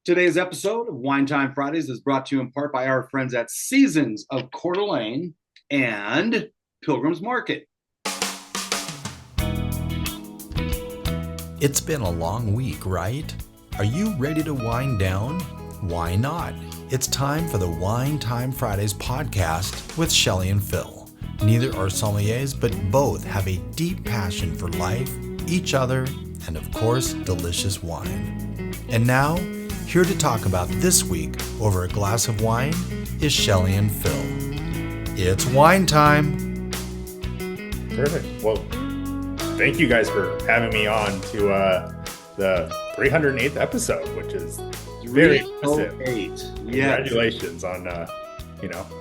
Today's episode of Wine Time Fridays is brought to you in part by our friends at Seasons of Coeur d'Alene and Pilgrim's Market. It's been a long week, right? Are you ready to wind down? Why not? It's time for the Wine Time Fridays podcast with Shelly and Phil. Neither are sommeliers, but both have a deep passion for life, each other, and of course, delicious wine. And now, here to talk about this week over a glass of wine is Shelly and Phil. It's wine time. Perfect. Well, thank you guys for having me on to the 308th episode, which is very impressive. 308. Yes. Congratulations on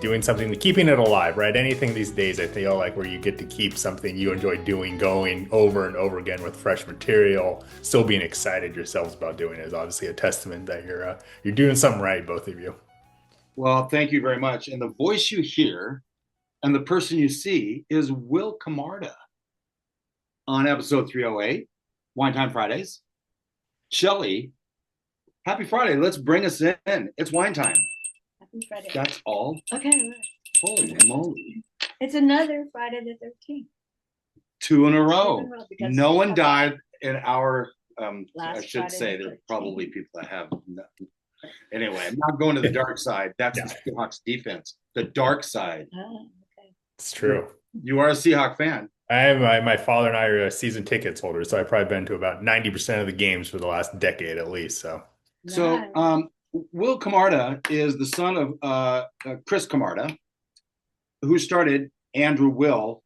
doing something, keeping it alive, right? Anything these days, I feel like where you get to keep something you enjoy doing going over and over again with fresh material, still being excited yourselves about doing it is obviously a testament that you're doing something right, both of you. Well, thank you very much. And the voice you hear and the person you see is Will Camarda on episode 308, Wine Time Fridays. Shelly, happy Friday. Let's bring us in. It's wine time. Happy Friday. That's all. Okay. Holy moly. It's another Friday the 13th. Two in a row. because No one died in our, Last I should Friday say the there's 13th. probably people that have. Anyway, I'm not going to the dark side. That's Yeah. the Seahawks defense. The dark side. Oh, okay. It's true. You are a Seahawk fan. My father and I are season tickets holders, so I've probably been to about 90% of the games for the last decade at least. So So, Nice. Will Camarda is the son of Chris Camarda, who started Andrew Will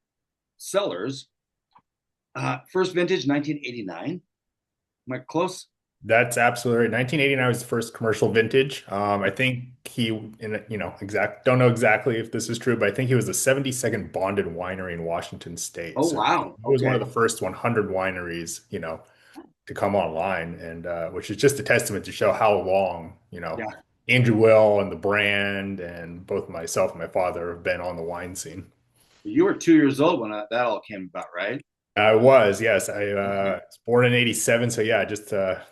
Cellars. First vintage, 1989. Am I close? that's absolutely right. 1989 was the first commercial vintage. I think don't know exactly if this is true, but I think he was the 72nd bonded winery in Washington State. Oh, So wow. he was one of Okay. the first 100 wineries, to come online, and which is just a testament to show how long, Yeah. Andrew Will and the brand, and both myself and my father have been on the wine scene. You were 2 years old when that all came about, right? I was, yes. I Okay. was born in '87, so yeah, just a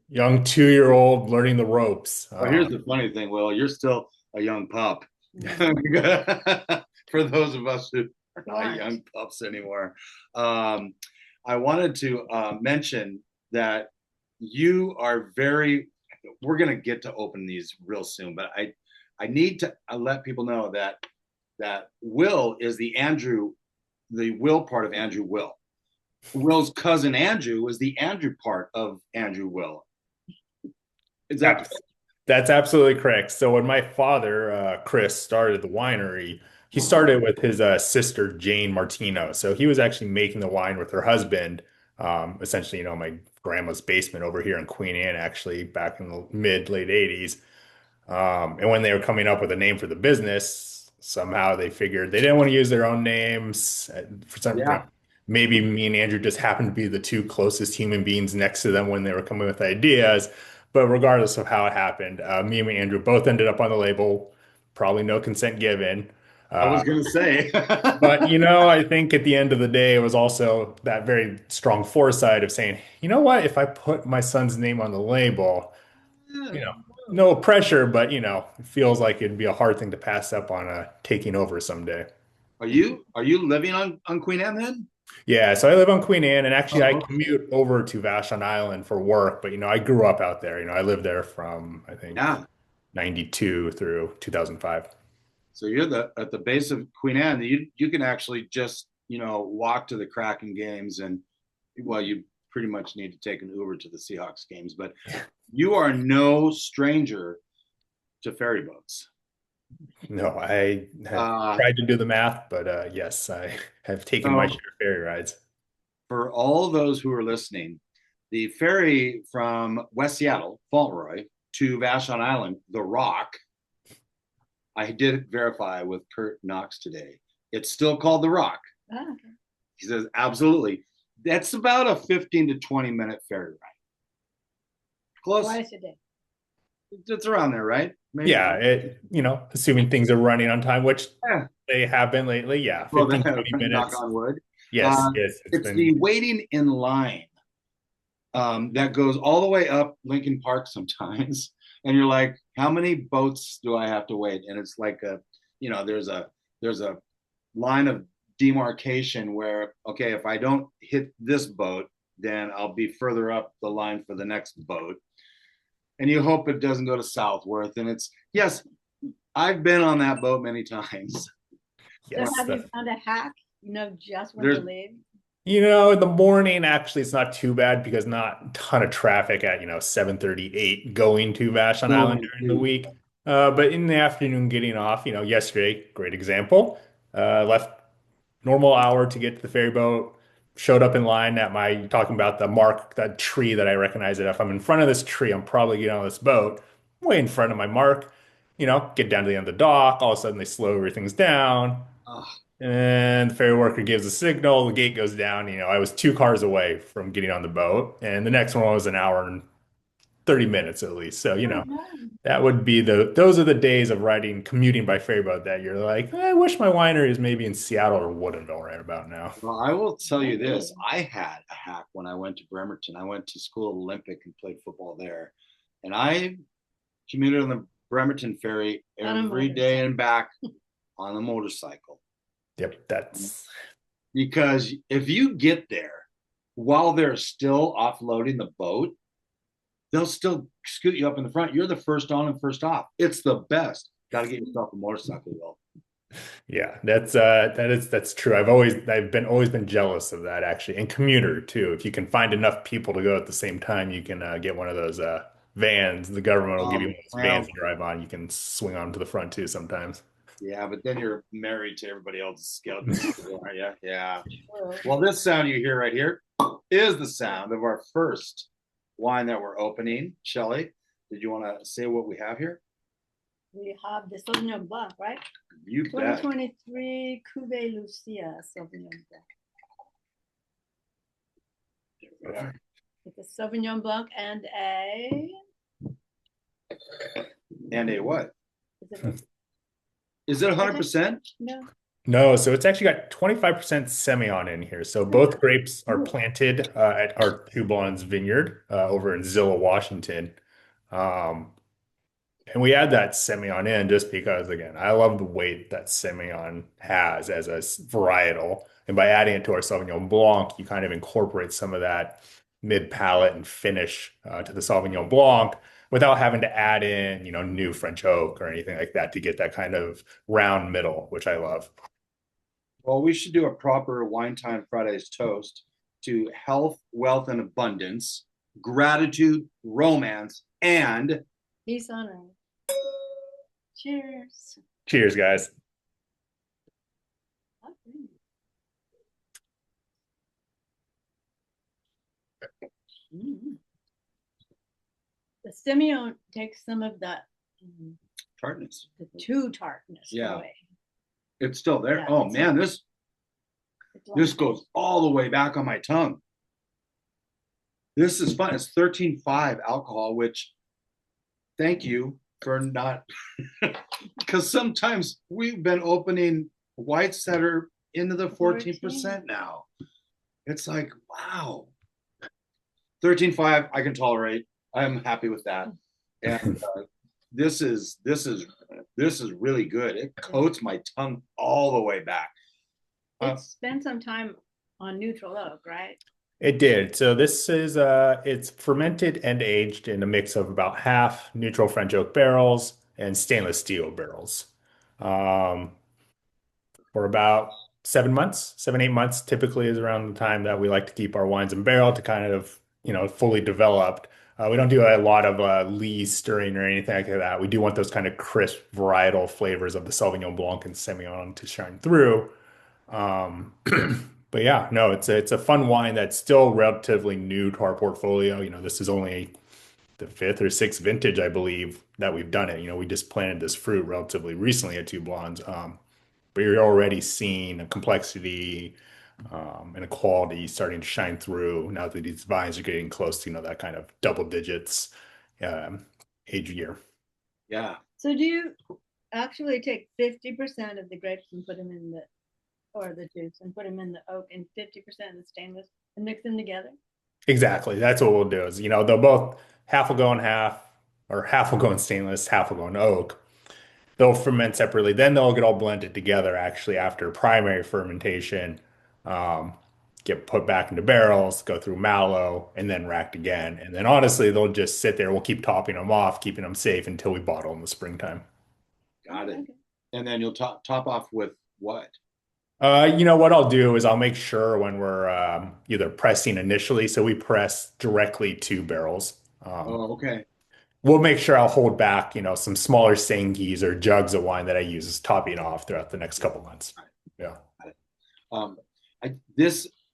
young 2-year-old learning the ropes. Well, here's the funny thing, Will. You're still a young pup. For those of us who are not Right. young pups anymore. I wanted to mention that you are we're going to get to open these real soon, but I need to let people know that Will is the Will part of Andrew Will. Will's cousin Andrew is the Andrew part of Andrew Will. Is that That's absolutely correct. So when my father, Chris, started the winery, he started with his sister, Jane Martino. So he was actually making the wine with her husband, essentially, my grandma's basement over here in Queen Anne, actually, back in the late 80s. And when they were coming up with a name for the business, somehow they figured they didn't want to use their own names. For some, Yeah. maybe me and Andrew just happened to be the two closest human beings next to them when they were coming with ideas. But regardless of how it happened, me and Andrew both ended up on the label. Probably no consent given. I was going to say. But I think at the end of the day, it was also that very strong foresight of saying, you know what, if I put my son's name on the label, you know, no pressure, but it feels like it'd be a hard thing to pass up on taking over someday. Are you living on Queen Anne then? Yeah, so I live on Queen Anne, and actually I Oh, commute over to Vashon Island for work, but I grew up out there. I lived there from I think yeah. 92 through 2005. So you're at the base of Queen Anne. You can actually just walk to the Kraken games, and well, you pretty much need to take an Uber to the Seahawks games, but you are no stranger to ferry boats. No, I have Uh, tried to do the math, but yes, I have taken my so share of ferry rides. for all those who are listening, the ferry from West Seattle, Fauntleroy, to Vashon Island, the Rock. I did verify with Kurt Knox today. It's still called the Rock. Oh, okay. He says, absolutely. That's about a 15 to 20-minute ferry ride. Close. Twice a day. It's around there, right? Maybe. Yeah, assuming things are running on time, which Yeah. they have been lately. Yeah, Well, 15, 20 knock minutes. on wood. Yes, yes, It's the waiting in line that goes all the way up Lincoln Park sometimes. And you're like, how many boats do I have to wait? And it's like there's a line of demarcation where, okay, if I don't hit this boat, then I'll be further up the line for the next boat. And you hope it doesn't go to Southworth. And it's, yes, I've been on that boat many times. So Yes. have you found a hack? Just when to There's- leave? In the morning, actually, it's not too bad because not a ton of traffic at, 7:38 going to Vashon Island during the week. But in the afternoon, getting off, yesterday, great example, left normal hour to get to the ferry boat, showed up in line at talking about that tree that I recognize it. If I'm in front of this tree, I'm probably getting on this boat, way in front of my mark, get down to the end of the dock. All of a sudden, they slow everything's down. oh, And the ferry worker gives a signal, the gate goes down. I was 2 cars away from getting on the boat, and the next one was an hour and 30 minutes at least. So, Oh, no. that would be those are the days of commuting by ferry boat that you're like, I wish my winery is maybe in Seattle or Woodinville right about now. well, I will tell you this. I had a hack when I went to Bremerton. I went to school at Olympic and played football there. And I commuted on the Bremerton ferry On a every day and back on a motorcycle. Yep, that's Because if you get there while they're still offloading the boat, they'll still scoot you up in the front. You're the first on and first off. It's the best. Got to get yourself a motorcycle, though. yeah, that's true. I've always been jealous of that actually. And commuter too. If you can find enough people to go at the same time, you can get one of those vans. The government will give you one of those vans to drive on. You can swing on to the front too sometimes. Yeah, but then you're married to everybody else's schedule. Yeah, yeah. Well, Well, this sound you hear right here is the sound of our first wine that we're opening. Shelly, did you want to say what we have here? we have the Sauvignon Blanc, right? You bet. 2023 Cuve Lucia Sauvignon Blanc. It's a Sauvignon Blanc and a. And a what? Is it Is it 100%? no? No, so it's actually got 25% Semillon in here. So both grapes are planted at our Two Blondes vineyard over in Zillow, Washington. And we add that Semillon in just because, again, I love the weight that Semillon has as a varietal. And by adding it to our Sauvignon Blanc, you kind of incorporate some of that mid-palate and finish to the Sauvignon Blanc without having to add in, new French oak or anything like that to get that kind of round middle, which I love. Well, we should do a proper Wine Time Fridays toast to health, wealth, and abundance, gratitude, romance, and Peace on earth. Cheers. Cheers, guys. Mm. The Semillon takes some of that tartness. the too tartness Yeah. away. It's still there. Yeah, Oh it's man, It's this like- goes all the way back on my tongue. This is fun. It's 13.5 alcohol, which thank you for not, because sometimes we've been opening whites that are into the 14% now. It's like, wow. 13.5, I can tolerate. I'm happy with that. And this is really good. It coats my tongue all the way back. It spent some time on neutral oak, right? It did. So this is it's fermented and aged in a mix of about half neutral French oak barrels and stainless steel barrels. For about 7 months, 8 months typically is around the time that we like to keep our wines in barrel to kind of, fully developed. We don't do a lot of lee stirring or anything like that. We do want those kind of crisp varietal flavors of the Sauvignon Blanc and Semillon to shine through. But yeah, no, it's a fun wine that's still relatively new to our portfolio. This is only the fifth or sixth vintage, I believe, that we've done it. We just planted this fruit relatively recently at Two Blondes. But you're already seeing a complexity and a quality starting to shine through now that these vines are getting close to, that kind of double digits age year. Yeah. So do you actually take 50% of the grapes and put them in the juice and put them in the oak and 50% in the stainless and mix them together? Exactly. That's what we'll do is, they'll both half will go in half or half will go in stainless, half will go in oak. They'll ferment separately. Then they'll get all blended together actually after primary fermentation, um, get put back into barrels, go through mallow, and then racked again. And then honestly, they'll just sit there. We'll keep topping them off, keeping them safe until we bottle in the springtime. Got it. Okay. And then you'll top off with what? What I'll do is I'll make sure when we're either pressing initially, so we press directly to barrels. Oh, okay. We'll make sure I'll hold back, some smaller Sangies or jugs of wine that I use as topping off throughout the next couple months. Yeah. Got it. Um,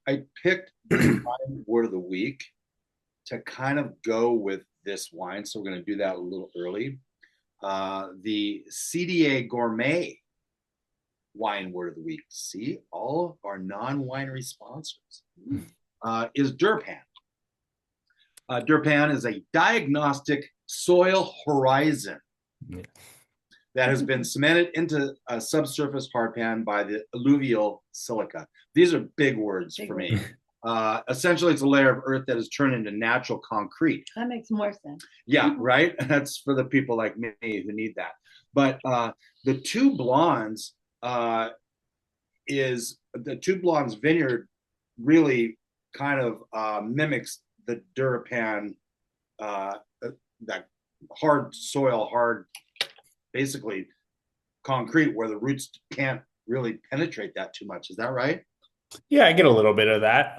I picked this wine word of the week to kind of go with this wine, so we're going to do that a little early. The CDA Gourmet wine word of the week. See, all of our non-winery sponsors is Durpan. Durpan is a diagnostic soil horizon Yeah. that has been cemented into a subsurface hardpan by the alluvial silica. These are big words for me. Essentially, it's a layer of earth that is turned into natural concrete. That makes more sense. Yeah, right. That's for the people like me who need that. But the two blondes the two blondes vineyard really kind of mimics the Durapan, that hard soil, basically concrete where the roots can't really penetrate that too much. Is that right? Yeah, I get a little bit of that.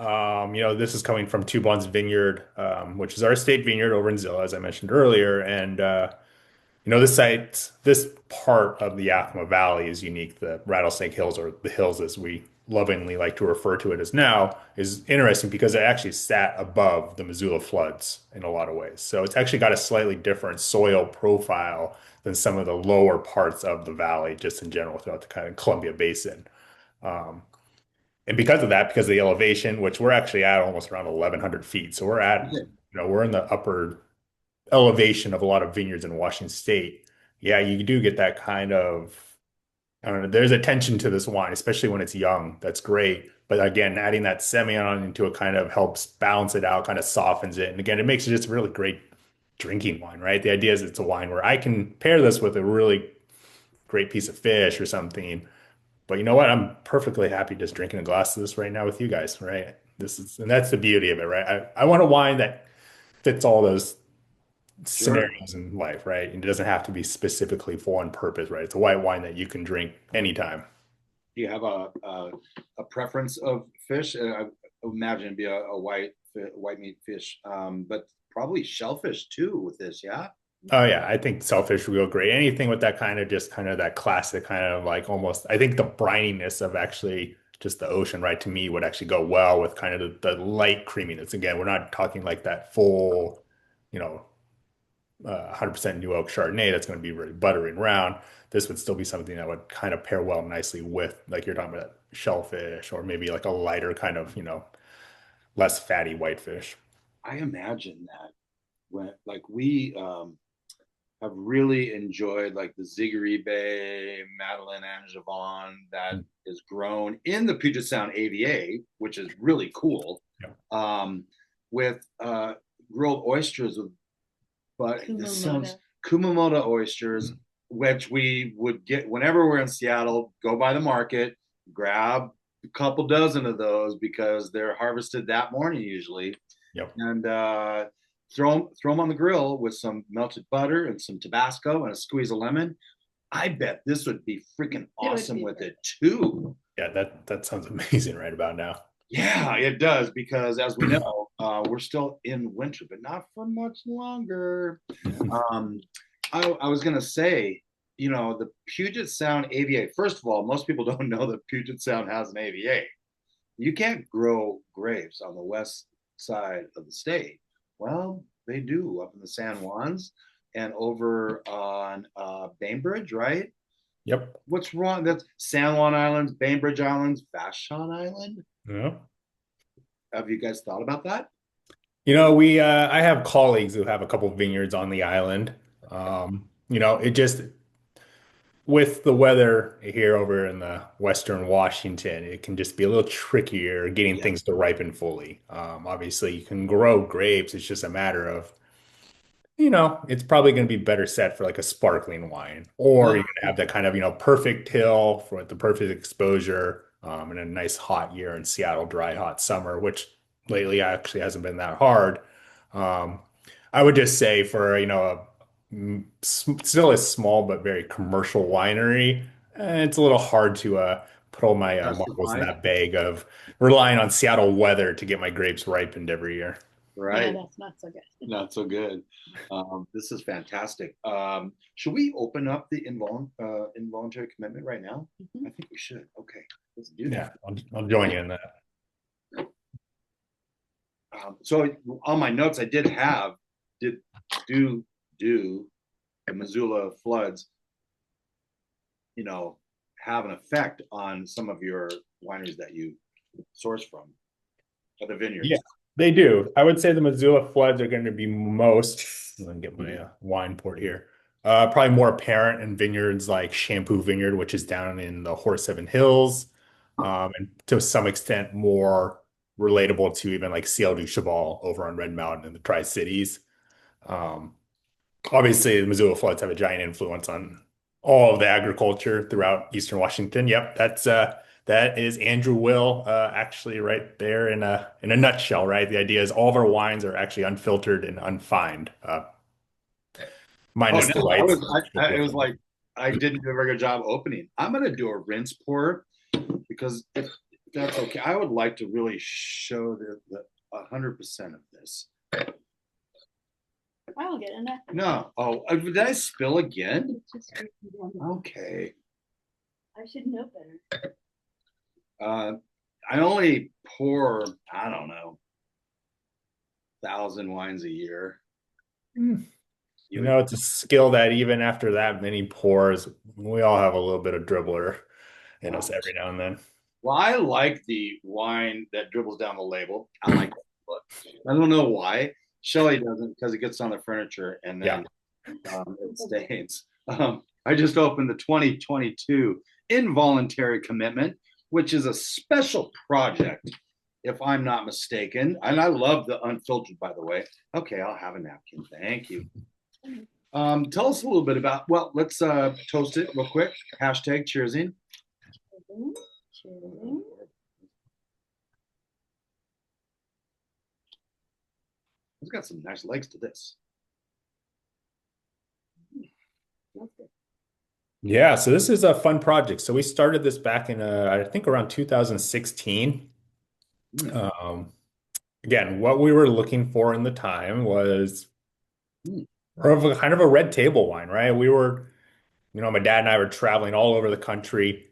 This is coming from Two Blondes Vineyard, which is our state vineyard over in Zilla, as I mentioned earlier. And this part of the Yakima Valley is unique. The Rattlesnake Hills, or the hills as we lovingly like to refer to it as now, is interesting because it actually sat above the Missoula floods in a lot of ways. So it's actually got a slightly different soil profile than some of the lower parts of the valley, just in general, throughout the kind of Columbia Basin. Um, and because of that, because of the elevation, which we're actually at almost around 1,100 feet. So we're in the upper elevation of a lot of vineyards in Washington State. Yeah, you do get that kind of, I don't know, there's a tension to this wine, especially when it's young. That's great. But again, adding that Semillon into it kind of helps balance it out, kind of softens it. And again, it makes it just a really great drinking wine, right? The idea is it's a wine where I can pair this with a really great piece of fish or something. But you know what? I'm perfectly happy just drinking a glass of this right now with you guys, right? And that's the beauty of it, right? I want a wine that fits all those Sure. scenarios in life, right? And it doesn't have to be specifically for one purpose, right? It's a white wine that you can drink anytime. Do you have a preference of fish? I imagine it'd be a white meat fish, but probably shellfish too with this. Yeah. Oh yeah, I think selfish would go great. Anything with that kind of just kind of that classic kind of like almost, I think the brininess of actually just the ocean, right, to me would actually go well with kind of the light creaminess. Again, we're not talking like that full, you know, 100% new oak Chardonnay that's going to be really buttery and round. This would still be something that would kind of pair well nicely with, like you're talking about, shellfish or maybe like a lighter kind of, less fatty whitefish. I imagine that when like we have really enjoyed like the Zigaribe, Madeline Angevin that Mm. is grown in the Puget Sound AVA, which is really cool, Yeah. um, with grilled oysters with, but this sounds Kumamoto. Kumamoto oysters, Mm. which we would get whenever we're in Seattle, go by the market, grab a couple dozen of those because they're harvested that morning usually, Yep. and throw them on the grill with some melted butter and some Tabasco and a squeeze of lemon. I bet this would be freaking It would awesome be with it perfect. too. Yeah, that sounds amazing right about now. Yeah, it does because as we know, we're still in winter, but not for much longer. Um, I was gonna say, the Puget Sound AVA. First of all, most people don't know that Puget Sound has an AVA. You can't grow grapes on the west side of the state. Well, they do up in the San Juans and over on Bainbridge, right? Yep. What's wrong? That's San Juan Islands, Bainbridge Islands, Vashon Island. Yeah. Have you guys thought about that? I have colleagues who have a couple vineyards on the island. It just with the weather here over in the Western Washington, it can just be a little trickier getting Yeah. things to ripen fully. Obviously, you can grow grapes. It's just a matter of, it's probably going to be better set for like a sparkling wine, or you're going to have that kind of, perfect till for the perfect exposure, in a nice hot year in Seattle, dry, hot summer, which lately actually hasn't been that hard. Um, I would just say for, still a small but very commercial winery, it's a little hard to put all my marbles in Justify. that bag of relying on Seattle weather to get my grapes ripened every year. Yeah, Right. that's not so good. Not so good. This is fantastic. Should we open up the involuntary commitment right now? Mhm. I think we should. Okay, let's do Yeah, that. I'll join you in that. So on my notes, I did do the Missoula floods, have an effect on some of your wineries that you source from, or the vineyards. Yeah, they do. I would say the Missoula floods are going to be most. Let me get my wine port here. Probably more apparent in vineyards like Shampoo Vineyard, which is down in the Horse Heaven Hills, and to some extent more relatable to even like Ciel du Cheval over on Red Mountain in the Tri-Cities. Um, Obviously, the Missoula floods have a giant influence on all of the agriculture throughout Eastern Washington. Yep, that is Andrew Will, actually right there in a nutshell, right? The idea is all of our wines are actually unfiltered and unfined, Oh minus the no, whites. it was like I didn't do a very good job opening. I'm gonna do a rinse pour because if that's okay, I would like to really show the 100% of this. I will get in there. No, did I spill again? It's just Okay. I should know better. I only pour, I don't know, 1,000 wines a year. It's a skill that even after that many pours, we all have a little bit of dribbler in us every now and then. Well, I like the wine that dribbles down the label. I like it, but I don't know why. Shelly doesn't because it gets on the furniture and then it stains. I just opened the 2022 Involuntary Commitment, which is a special project, if I'm not mistaken. And I love the unfiltered, by the way. Okay, I'll have a napkin. Thank you. Tell us a little bit about, well, let's toast it real quick. Hashtag cheersing. Cheers. It's got some nice legs to this. Yeah, so this is a fun project. So we started this back in, I think around 2016. Again, what we were looking for in the time was more of a kind of a red table wine, right? We were, my dad and I were traveling all over the country.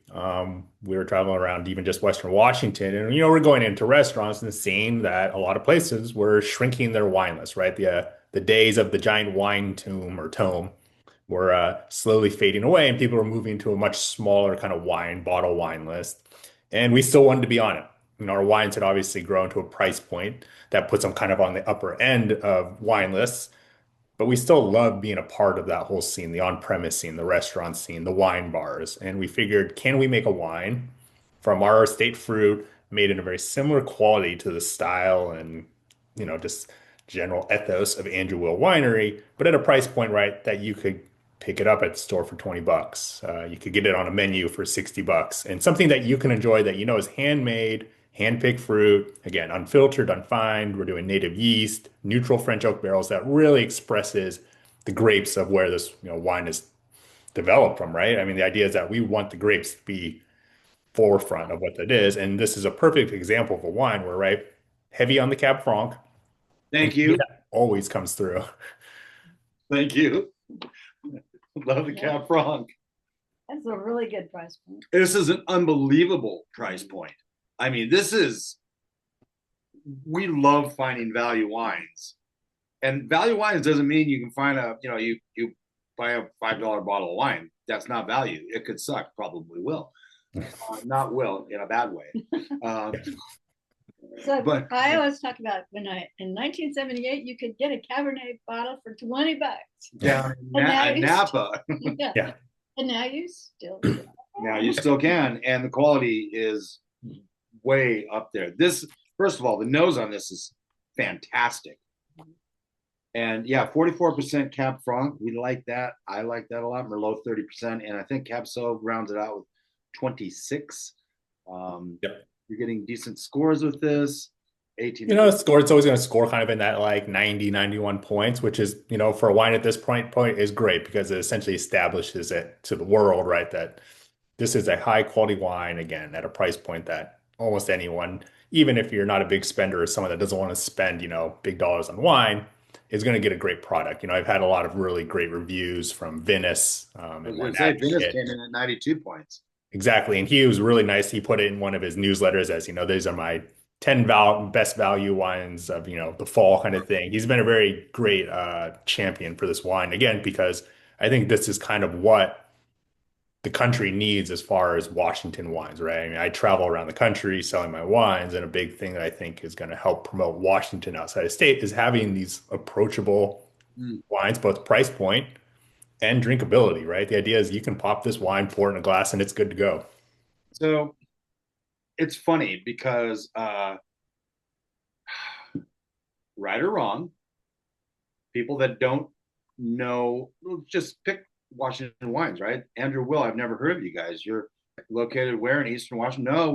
We were traveling around even just Western Washington, and we're going into restaurants and seeing that a lot of places were shrinking their wine list, right? The days of the giant wine tomb or tome were slowly fading away, and people were moving to a much smaller kind of bottle wine list. And we still wanted to be on it. Our wines had obviously grown to a price point that puts them kind of on the upper end of wine lists, but we still love being a part of that whole scene, the on-premise scene, the restaurant scene, the wine bars. And we figured, can we make a wine from our estate fruit made in a very similar quality to the style and, just general ethos of Andrew Will Winery, but at a price point, right, that you could pick it up at the store for $20. You could get it on a menu for $60 and something that you can enjoy that is handmade, hand-picked fruit, again, unfiltered, unfined. We're doing native yeast, neutral French oak barrels that really expresses the grapes of where this wine is developed from, right? I mean, the idea is that we want the grapes to be forefront of what that is. And this is a perfect example of a wine where, right, heavy on the Cab Franc. Thank you. Always comes through. Thank you. Love the Cab Franc. That's a really good price point. This is an unbelievable price point. I mean, we love finding value wines. And value wines doesn't mean you can find you buy a $5 bottle of wine. That's not value. It could suck, probably will. Not will in a bad way. But I always talk about in 1978, you could get a Cabernet bottle for $20. Down in Napa. Yeah. And now you still can. Now you still can, and the quality is way up there. This, first of all, the nose on this is fantastic. And yeah, 44% Cab Franc. We like that. I like that a lot. Merlot 30%. And I think Cab Sauv rounds it out with 26. Yep. You're getting decent scores with this. 18. Score, it's always going to score kind of in that like 90, 91 points, which is, for a wine at this point is great because it essentially establishes it to the world, right? That this is a high quality wine, again, at a price point that almost anyone, even if you're not a big spender or someone that doesn't want to spend, big dollars on wine, is going to get a great product. I've had a lot of really great reviews from Venice I was and going Wine to say, Venus Advocate. came in at 92 points. Exactly. And he was really nice. He put it in one of his newsletters as, these are my 10 best value wines of, the fall kind of thing. He's been a very great champion for this wine, again, because I think this is kind of what the country needs as far as Washington wines, right? I mean, I travel around the country selling my wines, and a big thing that I think is going to help promote Washington outside of state is having these approachable wines, both price point and drinkability, right? The idea is you can pop this wine, pour it in a glass, and it's good to go. So it's funny because, right or wrong, people that don't know, just pick Washington wines, right? Andrew, Will, I've never heard of you guys. You're located where in Eastern Washington? No,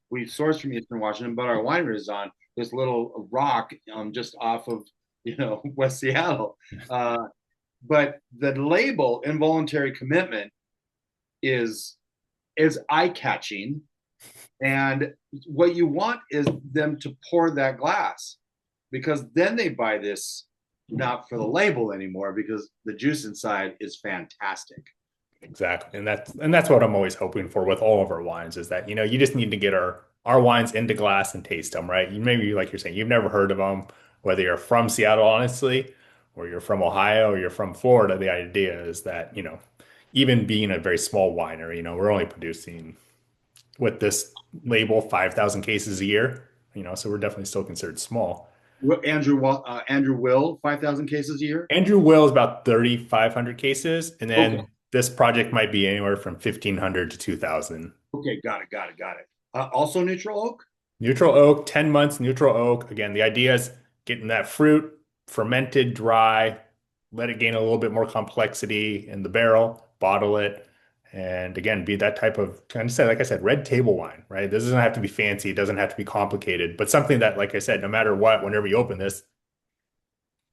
we source from Eastern Washington, but our winery is on this little rock just off of West Seattle. But the label "Involuntary Commitment" is eye catching, and what you want is them to pour that glass, because then they buy this not for the label anymore, because the juice inside is fantastic. Exactly. And that's what I'm always hoping for with all of our wines is that, you just need to get our wines into glass and taste them, right? Maybe like you're saying, you've never heard of them, whether you're from Seattle, honestly, or you're from Ohio or you're from Florida. The idea is that, even being a very small winery, we're only producing with this label 5,000 cases a year, so we're definitely still considered small. Andrew Will, 5,000 cases a year. Andrew Will is about 3,500 cases, and then Okay. this project might be anywhere from 1,500 to 2,000. Okay, got it. Also neutral oak. Neutral oak, 10 months neutral oak. Again, the idea is getting that fruit fermented dry, let it gain a little bit more complexity in the barrel, bottle it, and again, be that type of, kind of say, like I said, red table wine, right? This doesn't have to be fancy, it doesn't have to be complicated, but something that, like I said, no matter what, whenever you open this,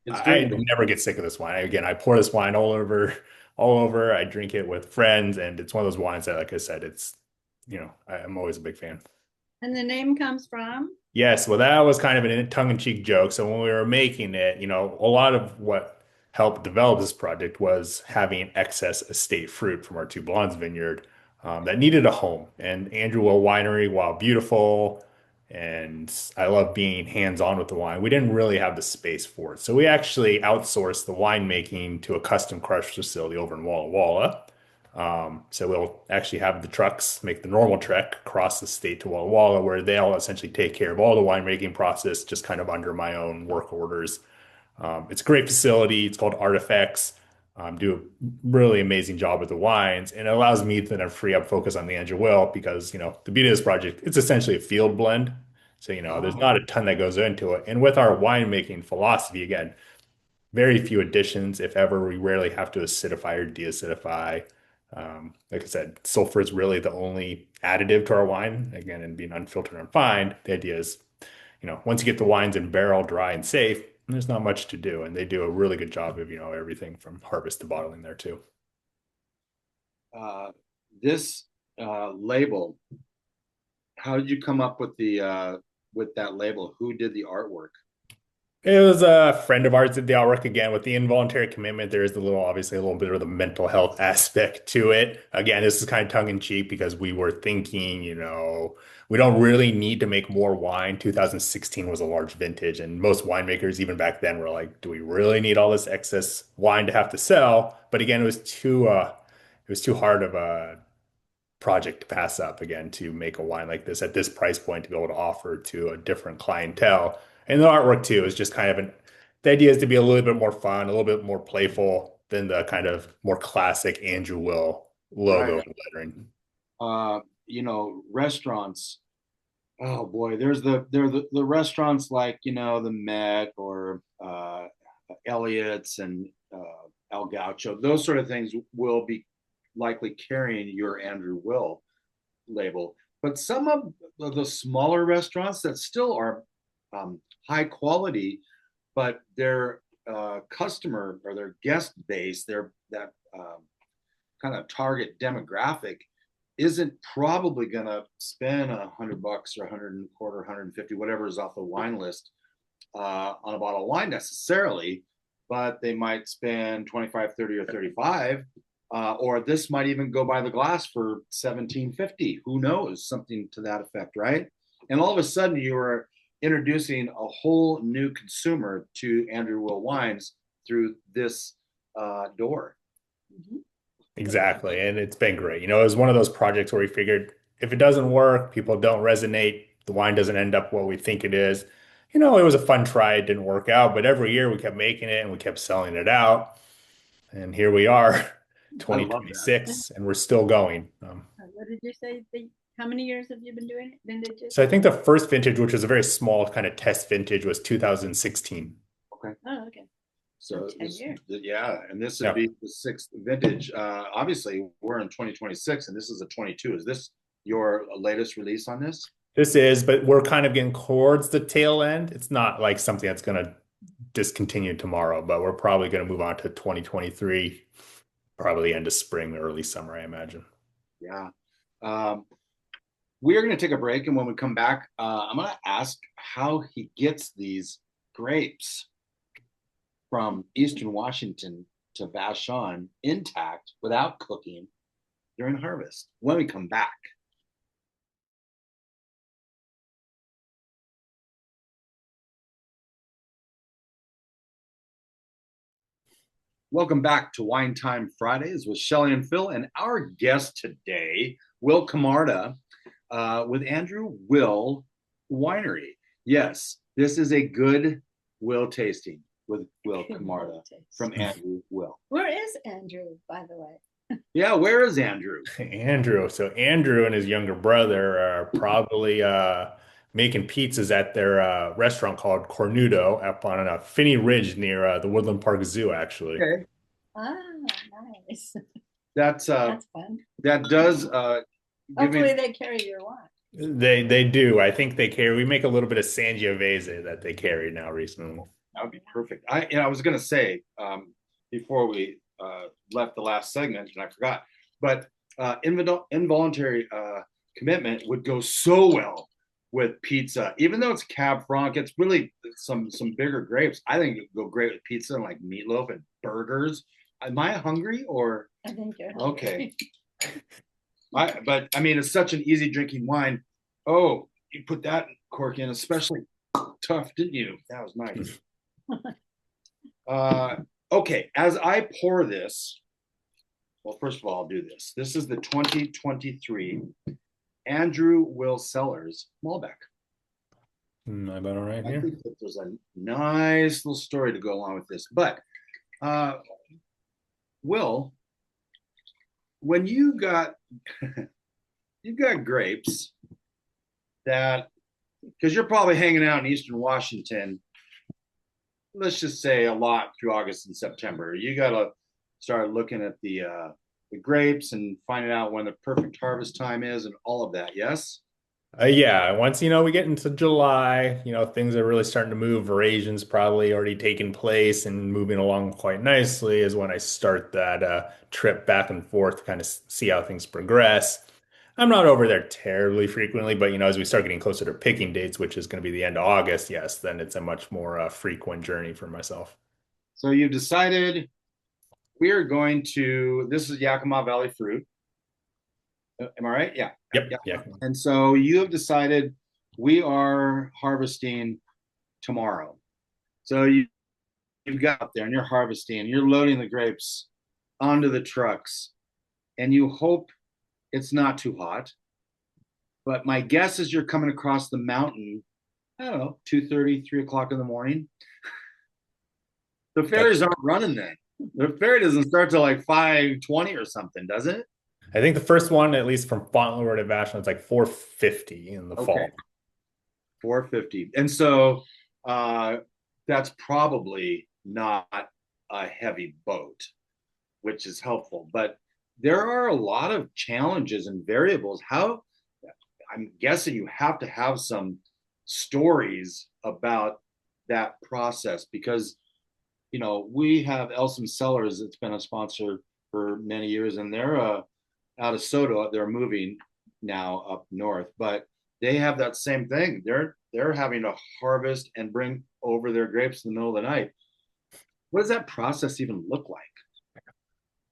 It's I drinkable. never get sick of this wine. Again, I pour this wine all over. I drink it with friends, and it's one of those wines that, like I said, I'm always a big fan. And the name comes from? Yes, well, that was kind of a tongue-in-cheek joke. So when we were making it, a lot of what helped develop this project was having excess estate fruit from our two Blondes vineyard that needed a home. And Andrew Will Winery, while beautiful, and I love being hands-on with the wine, we didn't really have the space for it. So we actually outsourced the winemaking to a custom crush facility over in Walla Walla. So we'll actually have the trucks make the normal trek across the state to Walla Walla, where they'll essentially take care of all the winemaking process, just kind of under my own work orders. It's a great facility. It's called Artifacts. Do a really amazing job with the wines, and it allows me to then free up focus on the Andrew Will because, the beauty of this project, it's essentially a field blend. So, there's not a ton that goes into it. And with our winemaking philosophy, again, very few additions, if ever. We rarely have to acidify or deacidify. Like I said, sulfur is really the only additive to our wine. Again, and being unfiltered and fine, the idea is, once you get the wines in barrel, dry and safe, there's not much to do. And they do a really good job of, everything from harvest to bottling there too. This label, how did you come up with that label? Who did the artwork? It was a friend of ours did the artwork again with the involuntary commitment. There is obviously a little bit of the mental health aspect to it. Again, this is kind of tongue in cheek because we were thinking, we don't really need to make more wine. 2016 was a large vintage, and most winemakers, even back then, were like, do we really need all this excess wine to have to sell? But again, it was too hard of a project to pass up again to make a wine like this at this price point to be able to offer to a different clientele. And the artwork too is just kind of the idea is to be a little bit more fun, a little bit more playful than the kind of more classic Andrew Will logo Right. and lettering. Restaurants. Oh boy, there are the restaurants like the Met or Elliot's and El Gaucho. Those sort of things will be likely carrying your Andrew Will label. But some of the smaller restaurants that still are high quality, but their customer or their guest base, their that kind of target demographic isn't probably going to spend $100 or 100 and 150, whatever is off the wine list on a bottle of wine necessarily, but they might spend 25, 30, or 35. Or this might even go by the glass for 17.50. Who knows? Something to that effect, right? And all of a sudden, you are introducing a whole new consumer to Andrew Will wines through this door. Mhm. Exactly. And it's been great. It was one of those projects where we figured if it doesn't work, people don't resonate, the wine doesn't end up what we think it is. It was a fun try. It didn't work out, but every year we kept making it and we kept selling it out. And here we are, I love that. 2026, and we're still going. What did you say? How many years have you been doing it? Vintages? So I think the first vintage, which was a very small kind of test vintage, was 2016. Okay. Oh, okay. So 10 years. yeah, and this would Yeah. be the sixth vintage. Obviously, we're in 2026, and this is a 22. Is this your latest release on this? This is, but we're kind of getting towards the tail end. It's not like something that's going to discontinue tomorrow, but we're probably going to move on to 2023, probably end of spring, early summer, I imagine. Yeah. We are going to take a break, and when we come back, I'm going to ask how he gets these grapes from Eastern Washington to Vashon intact without cooking during harvest when we come back. Welcome back to Wine Time Fridays with Shelley and Phil, and our guest today, Will Camarda, with Andrew Will Winery. Yes, this is a good Will tasting with Will Camarda from Andrew Will. Where is Andrew, by the way? Yeah, where is Andrew? Andrew. So Andrew and his younger brother are probably making pizzas at their restaurant called Cornudo up on a Finney Ridge near the Woodland Park Zoo, actually. Okay. Ah, nice. That's That's fun. that does give Hopefully me they carry your wine. They do. I think they carry. We make a little bit of Sangiovese that they carry now recently. that would be perfect. I was gonna say before we left the last segment, and I forgot, but involuntary commitment would go so well with pizza, even though it's Cab Franc. It's really some bigger grapes. I think it would go great with pizza and like meatloaf and burgers. Am I hungry or I think you're okay? But I mean, it's such an easy drinking wine. Oh, you put that cork in, especially tough, didn't you? That was nice. Okay, as I pour this, well, first of all, I'll do this. This is the 2023 Andrew Will Cellars Malbec. I bet all right I here. think that there's a nice little story to go along with this. But Will, when you got grapes that, because you're probably hanging out in Eastern Washington, let's just say a lot through August and September, you gotta start looking at the grapes and finding out when the perfect harvest time is and all of that. Yes. Yeah, once we get into July, things are really starting to move. Verasion's probably already taken place and moving along quite nicely is when I start that trip back and forth to kind of see how things progress. I'm not over there terribly frequently, but as we start getting closer to picking dates, which is going to be the end of August, yes, then it's a much more frequent journey for myself. So you've decided we are going to. This is Yakima Valley fruit. Am I right? Yeah. Yep. Yeah. And so you have decided we are harvesting tomorrow. So you've got up there and you're harvesting, you're loading the grapes onto the trucks, and you hope it's not too hot. But my guess is you're coming across the mountain, I don't know, 2:30, 3 o'clock in the morning. The ferries aren't running then. The ferry doesn't start till like 5:20 or something, does it? I think the first one, at least from Fauntleroy to Vashon, it's like 450 in the Okay, fall. 450. And so that's probably not a heavy boat, which is helpful. But there are a lot of challenges and variables. How I'm guessing you have to have some stories about that process because we have Elson Cellars that's been a sponsor for many years, and they're out of Soto. They're moving now up north, but they have that same thing. They're having to harvest and bring over their grapes in the middle of the night. What does that process even look like?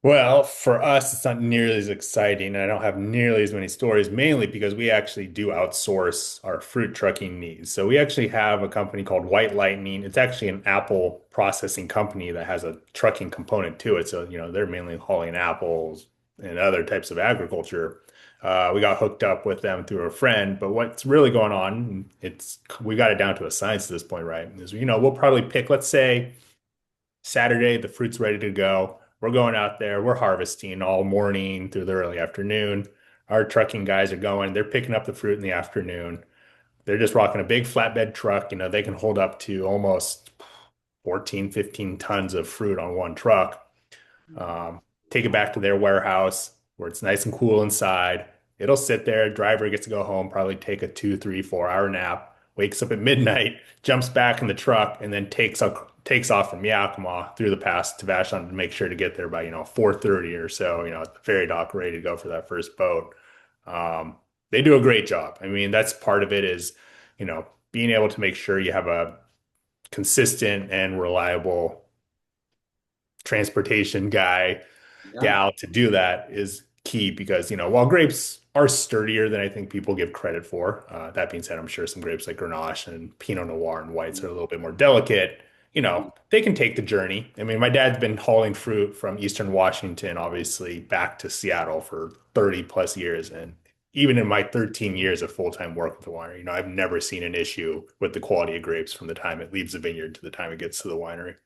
Well, for us, it's not nearly as exciting. And I don't have nearly as many stories, mainly because we actually do outsource our fruit trucking needs. So we actually have a company called White Lightning. It's actually an apple processing company that has a trucking component to it. So, they're mainly hauling apples and other types of agriculture. We got hooked up with them through a friend, but what's really going on, we got it down to a science at this point, right? Is, we'll probably pick, let's say, Saturday, the fruit's ready to go. We're going out there, we're harvesting all morning through the early afternoon. Our trucking guys are going, they're picking up the fruit in the afternoon. They're just rocking a big flatbed truck. They can hold up to almost 14, 15 tons of fruit on one truck. Take it back to their warehouse where it's nice and cool inside. It'll sit there. Driver gets to go home, probably take a 2, 3, 4 hour nap, wakes up at midnight, jumps back in the truck, and then takes off from Yakima through the pass to Vashon to make sure to get there by 4:30 or so. At the ferry dock, ready to go for that first boat. They do a great job. I mean, that's part of it is being able to make sure you have a consistent and reliable transportation guy Yeah. gal to do that is key because, while grapes are sturdier than I think people give credit for, that being said, I'm sure some grapes like Grenache and Pinot Noir and whites are a little bit more delicate. They can take the journey. I mean, my dad's been hauling fruit from Eastern Washington, obviously, back to Seattle for 30 plus years. And even in my 13 years of full-time work with the winery, I've never seen an issue with the quality of grapes from the time it leaves the vineyard to the time it gets to the winery.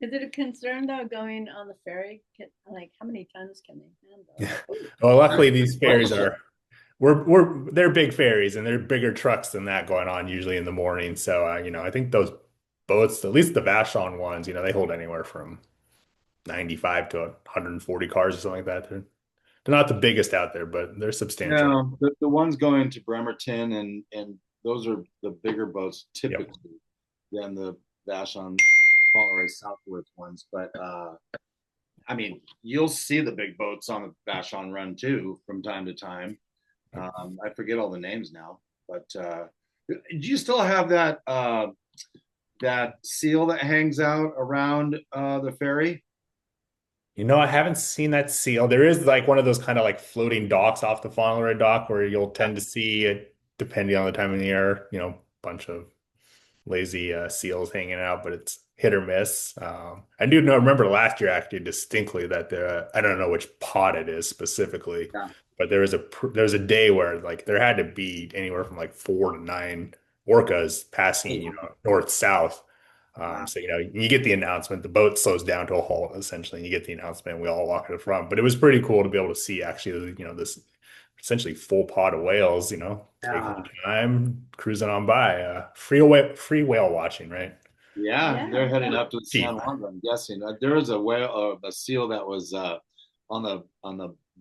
Is it a concern though going on the ferry? Like how many tons can they handle? Well, luckily these ferries they're big ferries and they're bigger trucks than that going on usually in the morning. So, I think those boats, at least the Vashon ones, they hold anywhere from 95 to 140 cars or something like that. They're not the biggest out there, but they're substantial. No, the ones going to Bremerton and those are the bigger boats Yep. typically than the Vashon Fauntleroy Southworth ones. But I mean, you'll see the big boats on the Vashon Run too from time to time. I forget all the names now, but do you still have that seal that hangs out around the ferry? I haven't seen that seal. There is like one of those kind of like floating docks off the Fauntleroy dock where you'll tend to see it, depending on the time of the year, bunch of lazy seals hanging out, but it's hit or miss. I do remember last year actually distinctly that I don't know which pod it is specifically, Yeah. but there was a day where like there had to be anywhere from like 4 to 9 orcas passing, north south. Wow. So you get the announcement, the boat slows down to a halt essentially, and you get the announcement. We all walk to the front, but it was pretty cool to be able to see actually, this essentially full pod of whales, taking Yeah. time, cruising on by, free whale watching, right? Yeah, they're heading up to the Cheap. San Juan. I'm guessing there was a whale, a seal that was on the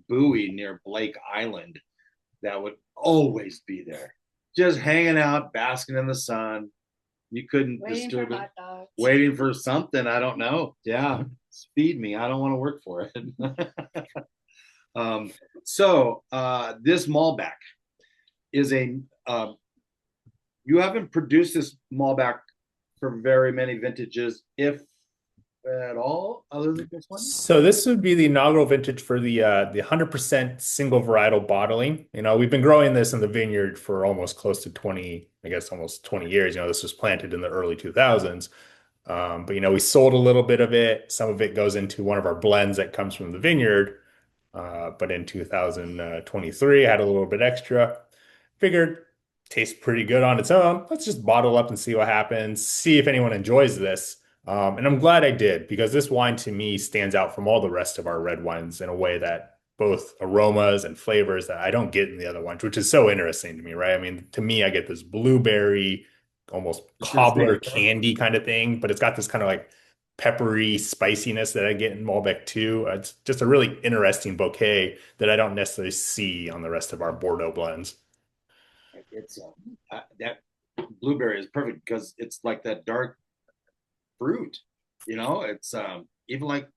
buoy near Blake Island that would always be there, just hanging out, basking in the sun. You couldn't Waiting disturb for it. hot dogs. Waiting for something. I don't know. Yeah, feed me. I don't want to work for it. This Malbec is you haven't produced this Malbec for very many vintages, if at all, other than this one. So this would be the inaugural vintage for the 100% single varietal bottling. We've been growing this in the vineyard for almost close to 20, I guess almost 20 years. This was planted in the early 2000s. But we sold a little bit of it. Some of it goes into one of our blends that comes from the vineyard. But in 2023, I had a little bit extra. Figured tastes pretty good on its own. Let's just bottle up and see what happens. See if anyone enjoys this. And I'm glad I did because this wine to me stands out from all the rest of our red wines in a way that both aromas and flavors that I don't get in the other ones, which is so interesting to me, right? I mean, to me, I get this blueberry, almost cobbler candy kind of thing, but it's got this kind of like peppery spiciness that I get in Malbec too. It's just a really interesting bouquet that I don't necessarily see on the rest of our Bordeaux blends. It's that blueberry is perfect because it's like that dark fruit. It's even like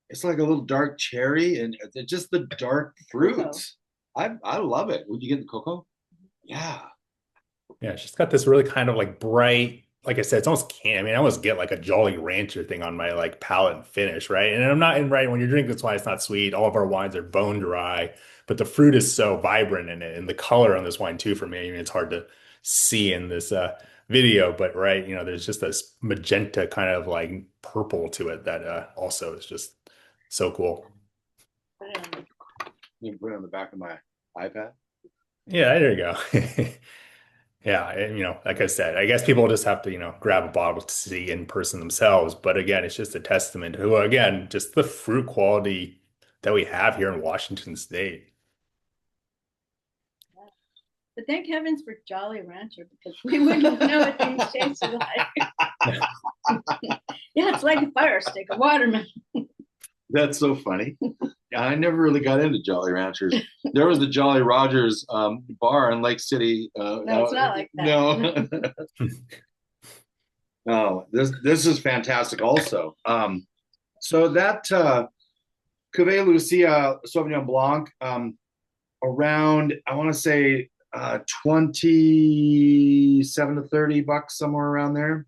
it's like a little dark cherry and it's just the dark fruits. I love it. Would you get the cocoa? Yeah. Yeah, it's just got this really kind of like bright, like I said, it's almost can. I mean, I almost get like a Jolly Rancher thing on my like palate and finish, right? And I'm not in right when you're drinking this wine, it's not sweet. All of our wines are bone dry, but the fruit is so vibrant in it, and the color on this wine too. For me, I mean, it's hard to see in this video, but right, there's just this magenta kind of like purple to it that also is just so cool. You can put it on the back of my iPad. Yeah, there you go. Yeah, and like I said, I guess people just have to, grab a bottle to see in person themselves. But again, it's just a testament to, again, just the fruit quality that we have here in Washington State. But thank heavens for Jolly Rancher because we wouldn't know what things taste like. Yeah, it's like a fire stick, a watermelon. That's so funny. I never really got into Jolly Ranchers. There was the Jolly Rogers bar in Lake City. No, it's not like that. No. No, this is fantastic also. So that Cuve Lucia Sauvignon Blanc, around, I want to say 27 to $30, somewhere around there.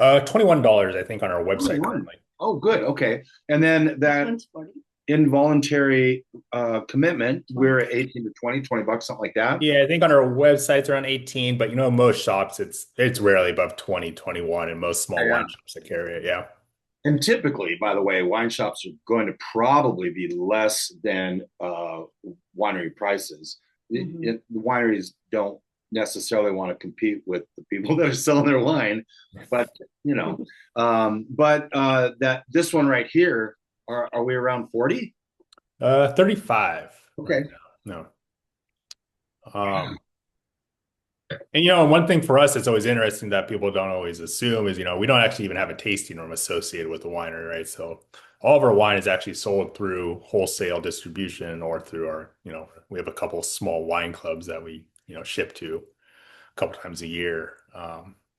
$21, I think, on our website 21. currently. Oh, good. Okay. And then that One's 40. involuntary commitment, we're at 18 to 20 bucks, something like that. Yeah, I think on our website's around 18, but most shops it's rarely above 20, 21, and most small wine shops that carry it. Yeah. And typically, by the way, wine shops are going to probably be less than winery prices. The wineries don't necessarily want to compete with the people that are selling their wine, but that this one right here, are we around 40? 35. Okay. No. And one thing for us that's always interesting that people don't always assume is, we don't actually even have a tasting room associated with the winery, right? So all of our wine is actually sold through wholesale distribution or through our, we have a couple of small wine clubs that we, ship to a couple times a year.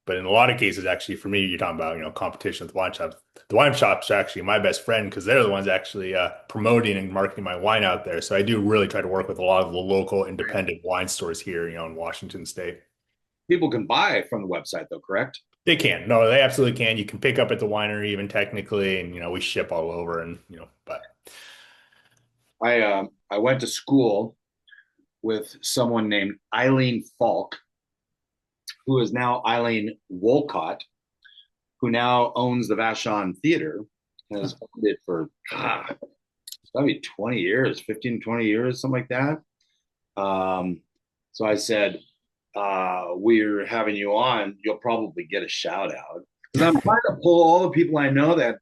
But in a lot of cases, actually, for me, you're talking about, competition with wine shops. The wine shops are actually my best friend because they're the ones actually promoting and marketing my wine out there. So I do really try to work with a lot of the local independent wine stores here, in Washington State. People can buy from the website, though, correct? They can. No, they absolutely can. You can pick up at the winery, even technically, and we ship all over. And but I went to school with someone named Eileen Falk, who is now Eileen Wolcott, who now owns the Vashon Theater, has owned it for it's probably 20 years, 15, 20 years, something like that. So I said, we're having you on, you'll probably get a shout out. Because I'm trying to pull all the people I know that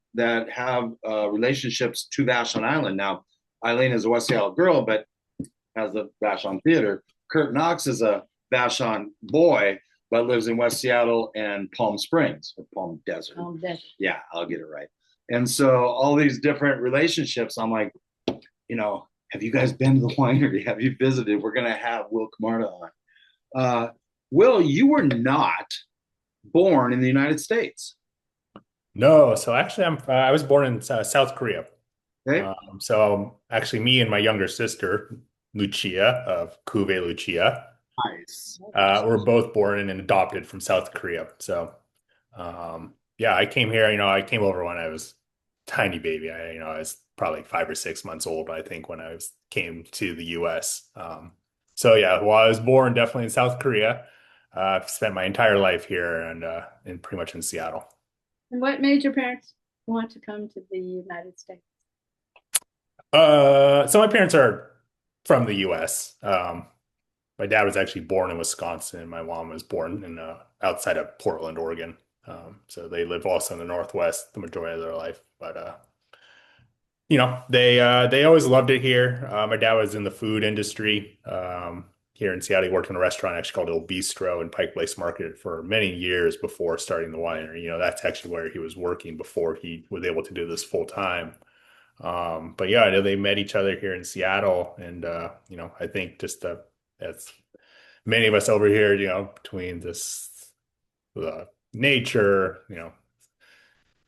have relationships to Vashon Island. Now, Eileen is a West Seattle girl, but has the Vashon Theater. Kurt Knox is a Vashon boy, but lives in West Seattle and Palm Springs or Palm Desert. Palm Desert. Yeah, I'll get it right. And so all these different relationships, I'm like, have you guys been to the winery? Have you visited? We're going to have Will Camarda on. Will, you were not born in the United States. No, so actually, I was born in South Korea. Okay. So actually, me and my younger sister, Lucia of Cuve Lucia, Nice. were both born and adopted from South Korea. So, yeah, I came here. I came over when I was tiny baby. I was probably 5 or 6 months old, I think, when I came to the U.S. So yeah, well, I was born definitely in South Korea. I've spent my entire life here and pretty much in Seattle. And what made your parents want to come to the United States? So my parents are from the U.S. My dad was actually born in Wisconsin. My mom was born in outside of Portland, Oregon. So they live also in the Northwest the majority of their life. But They always loved it here. My dad was in the food industry here in Seattle. He worked in a restaurant actually called Il Bistro in Pike Place Market for many years before starting the winery. That's actually where he was working before he was able to do this full time. But yeah, I know they met each other here in Seattle, and I think just as many of us over here, between this nature,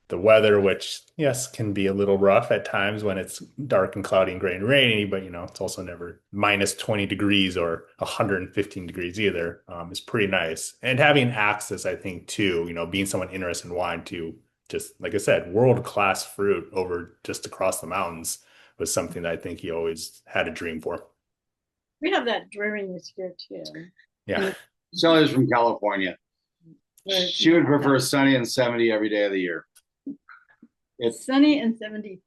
the weather, which yes, can be a little rough at times when it's dark and cloudy and gray and rainy, but it's also never minus 20 degrees or 115 degrees either. Is pretty nice. And having access, I think, too, being someone interested in wine to just, like I said, world-class fruit over just across the mountains was something that I think he always had a dream for. We have that dreariness here too. Yeah. Shelley's from California. She would prefer sunny and 70 every day of the year. It's sunny and 72.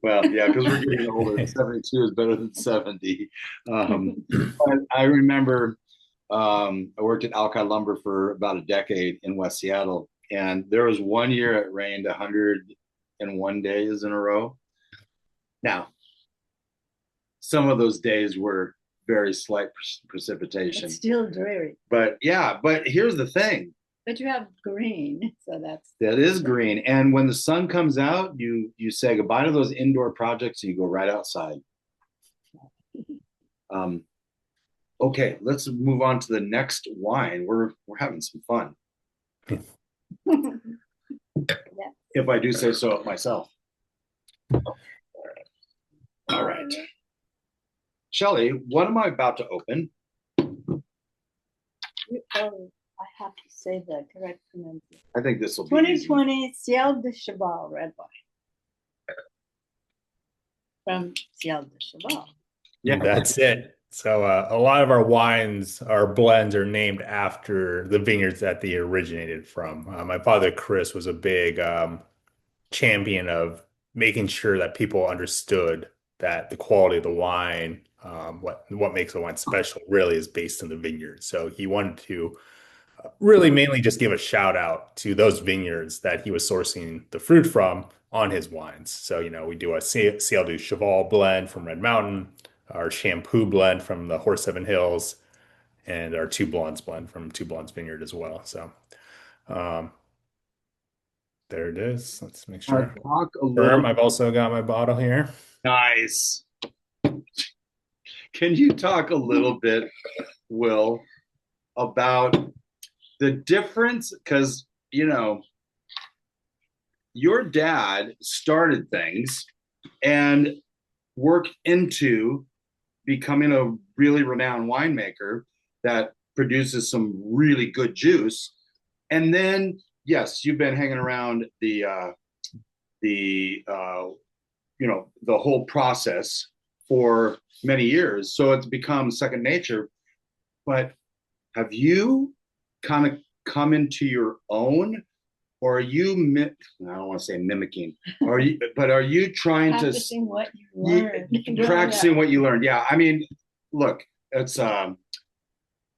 Well, yeah, because we're getting older. 72 is better than 70. But I remember I worked at Alki Lumber for about a decade in West Seattle, and there was one year it rained 101 days in a row. Now, some of those days were very slight precipitation. It's still dreary. But yeah, but here's the thing. But you have green, so that is green. And when the sun comes out, you say goodbye to those indoor projects and you go right outside. Okay, let's move on to the next wine. We're having some fun. If I do say so myself. All right. Shelley, what am I about to open? I have to say the correct pronunciation. I think this will be 2020 Ciel de Cheval red wine. From Ciel de Cheval. Yeah, that's it. So a lot of our wines, our blends are named after the vineyards that they originated from. My father, Chris, was a big champion of making sure that people understood that the quality of the wine, what makes a wine special really is based in the vineyard. So he wanted to really mainly just give a shout out to those vineyards that he was sourcing the fruit from on his wines. So, we do a Ciel du Cheval blend from Red Mountain, our Shampoo blend from the Horse Seven Hills, and our Two Blondes blend from Two Blondes Vineyard as well. So, there it is. Let's make sure. I've also got my bottle here. Nice. Can you talk a little bit, Will, about the difference? Because, your dad started things and worked into becoming a really renowned winemaker that produces some really good juice. And then, yes, you've been hanging around the whole process for many years. So it's become second nature. But have you kind of come into your own, or are you, I don't want to say mimicking, are you trying practicing what you learned? Practicing what you learned. Yeah. I mean, look, it's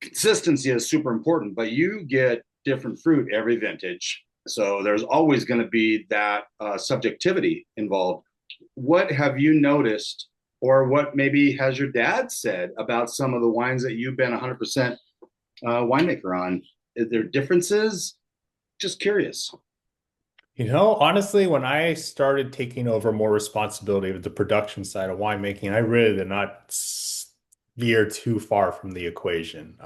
consistency is super important, but you get different fruit every vintage. So there's always going to be that subjectivity involved. What have you noticed, or what maybe has your dad said about some of the wines that you've been 100% winemaker on? Is there differences? Just curious. Honestly, when I started taking over more responsibility with the production side of winemaking, I really did not veer too far from the equation.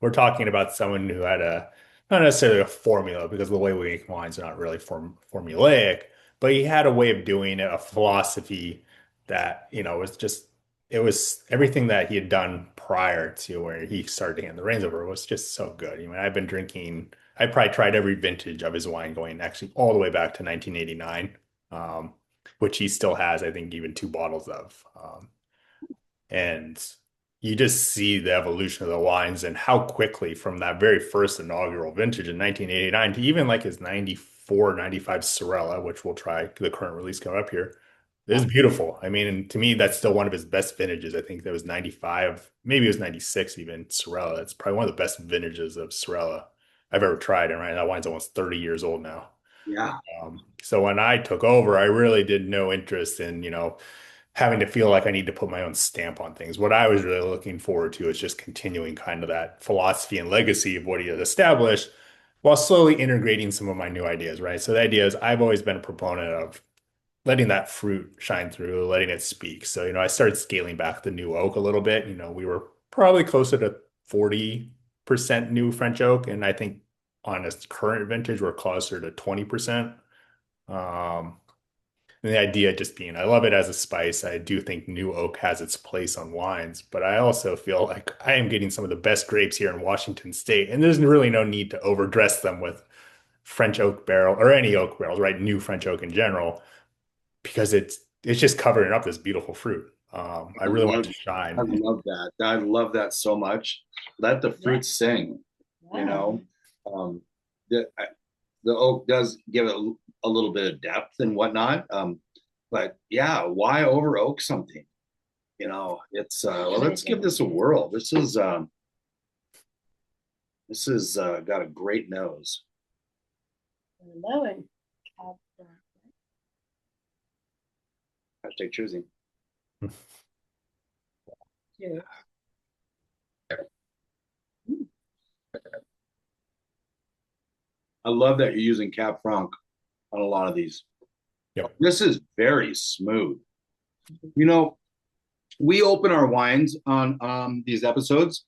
We're talking about someone who had not necessarily a formula, because the way we make wines are not really formulaic, but he had a way of doing it, a philosophy that, it was everything that he had done prior to where he started to hand the reins over was just so good. I probably tried every vintage of his wine going actually all the way back to 1989, which he still has, I think, even 2 bottles of. And you just see the evolution of the wines and how quickly from that very first inaugural vintage in 1989 to even like his 94, 95 Sorella, which we'll try the current release coming up here. It is beautiful. I mean, and to me, that's still one of his best vintages. I think that was 95, maybe it was 96 even, Sorella. That's probably one of the best vintages of Sorella I've ever tried. And right now, that wine's almost 30 years old now. Yeah. So when I took over, I really did no interest in, having to feel like I need to put my own stamp on things. What I was really looking forward to is just continuing kind of that philosophy and legacy of what he had established while slowly integrating some of my new ideas, right? So the idea is I've always been a proponent of letting that fruit shine through, letting it speak. So, I started scaling back the new oak a little bit. We were probably closer to 40% new French oak. And I think on its current vintage, we're closer to 20%. Um, and the idea just being, I love it as a spice. I do think new oak has its place on wines, but I also feel like I am getting some of the best grapes here in Washington State, and there's really no need to overdress them with French oak barrel or any oak barrels, right? New French oak in general, because it's just covering up this beautiful fruit. I I really want it love, to I shine. love that. I love that so much. Let the Yeah. fruit sing, you Yeah. know. Um, the oak does give it a little bit of depth and whatnot. But yeah, why over oak something? It's well, let's give this a whirl. This is got a great nose. Hello and Camarda. Hashtag choosing. Cheers. I love that you're using Cab Franc on a lot of these. Yep. This is very smooth. You know, we open our wines on these episodes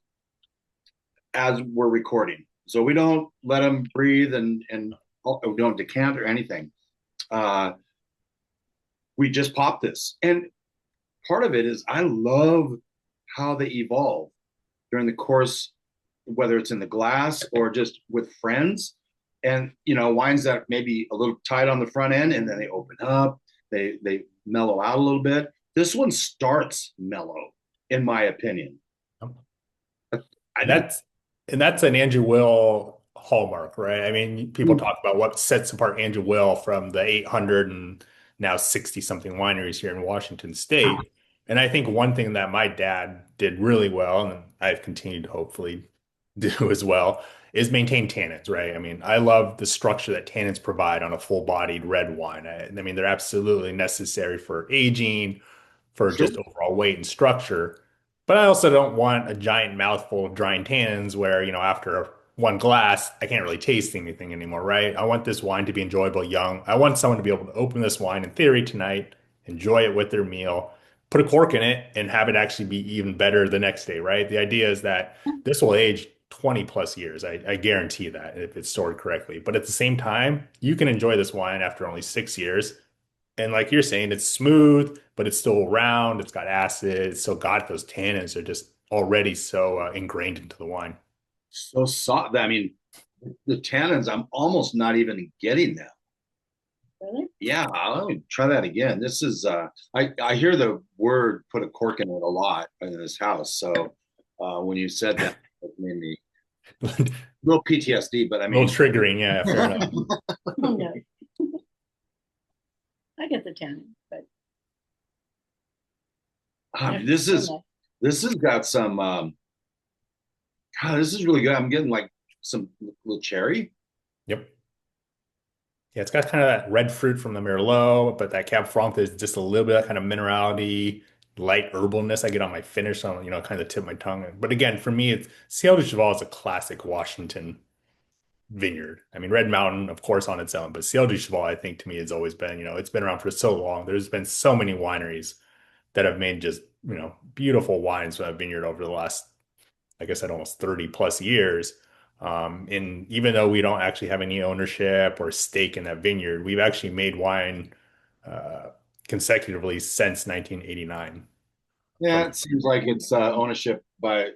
as we're recording, so we don't let them breathe and we don't decant or anything. Uh, we just pop this, and part of it is I love how they evolve during the course, whether it's in the glass or just with friends. And wines that may be a little tight on the front end, and then they open up, they mellow out a little bit. This one starts mellow, in my opinion. I And think that's an Andrew Will hallmark, right? I mean, people mm, talk about what sets apart Andrew Will from the 800 and now 60 something wineries here in Washington State. And I think one thing that my dad did really well, and I've continued to hopefully do as well, is maintain tannins, right? I mean, I love the structure that tannins provide on a full-bodied red wine. I mean, they're absolutely necessary for aging, for sure. just overall weight and structure. But I also don't want a giant mouthful of drying tannins where, after one glass, I can't really taste anything anymore, right? I want this wine to be enjoyable young. I want someone to be able to open this wine in theory tonight, enjoy it with their meal, put a cork in it, and have it actually be even better the next day, right? The idea is that this will age 20 plus years. I guarantee that if it's stored correctly. But at the same time, you can enjoy this wine after only 6 years. And like you're saying, it's smooth, but it's still round. It's got acid. It's still got those tannins are just already so ingrained into the wine. So soft. I mean, the tannins, I'm almost not even getting them. Really? Yeah, let me try that again. This is I hear the word "put a cork in it" a lot in this house. So when you said that, it made me A a little PTSD. But I little mean, triggering, yeah, fair enough. Oh, no. I get the tannin, but this has got some. This is really good. I'm getting like some little cherry. Yep. Yeah, it's got kind of that red fruit from the Merlot, but that Cab Franc is just a little bit of kind of minerality, light herbalness I get on my finish on, kind of the tip of my tongue. But again, for me, it's Ciel de Cheval is a classic Washington vineyard. I mean, Red Mountain, of course, on its own, but Ciel de Cheval, I think to me has always been, it's been around for so long. There's been so many wineries that have made just, beautiful wines from that vineyard over the last, like I said, almost 30 plus years. And even though we don't actually have any ownership or stake in that vineyard, we've actually made wine uh, consecutively since 1989 Yeah, from it seems like it's ownership by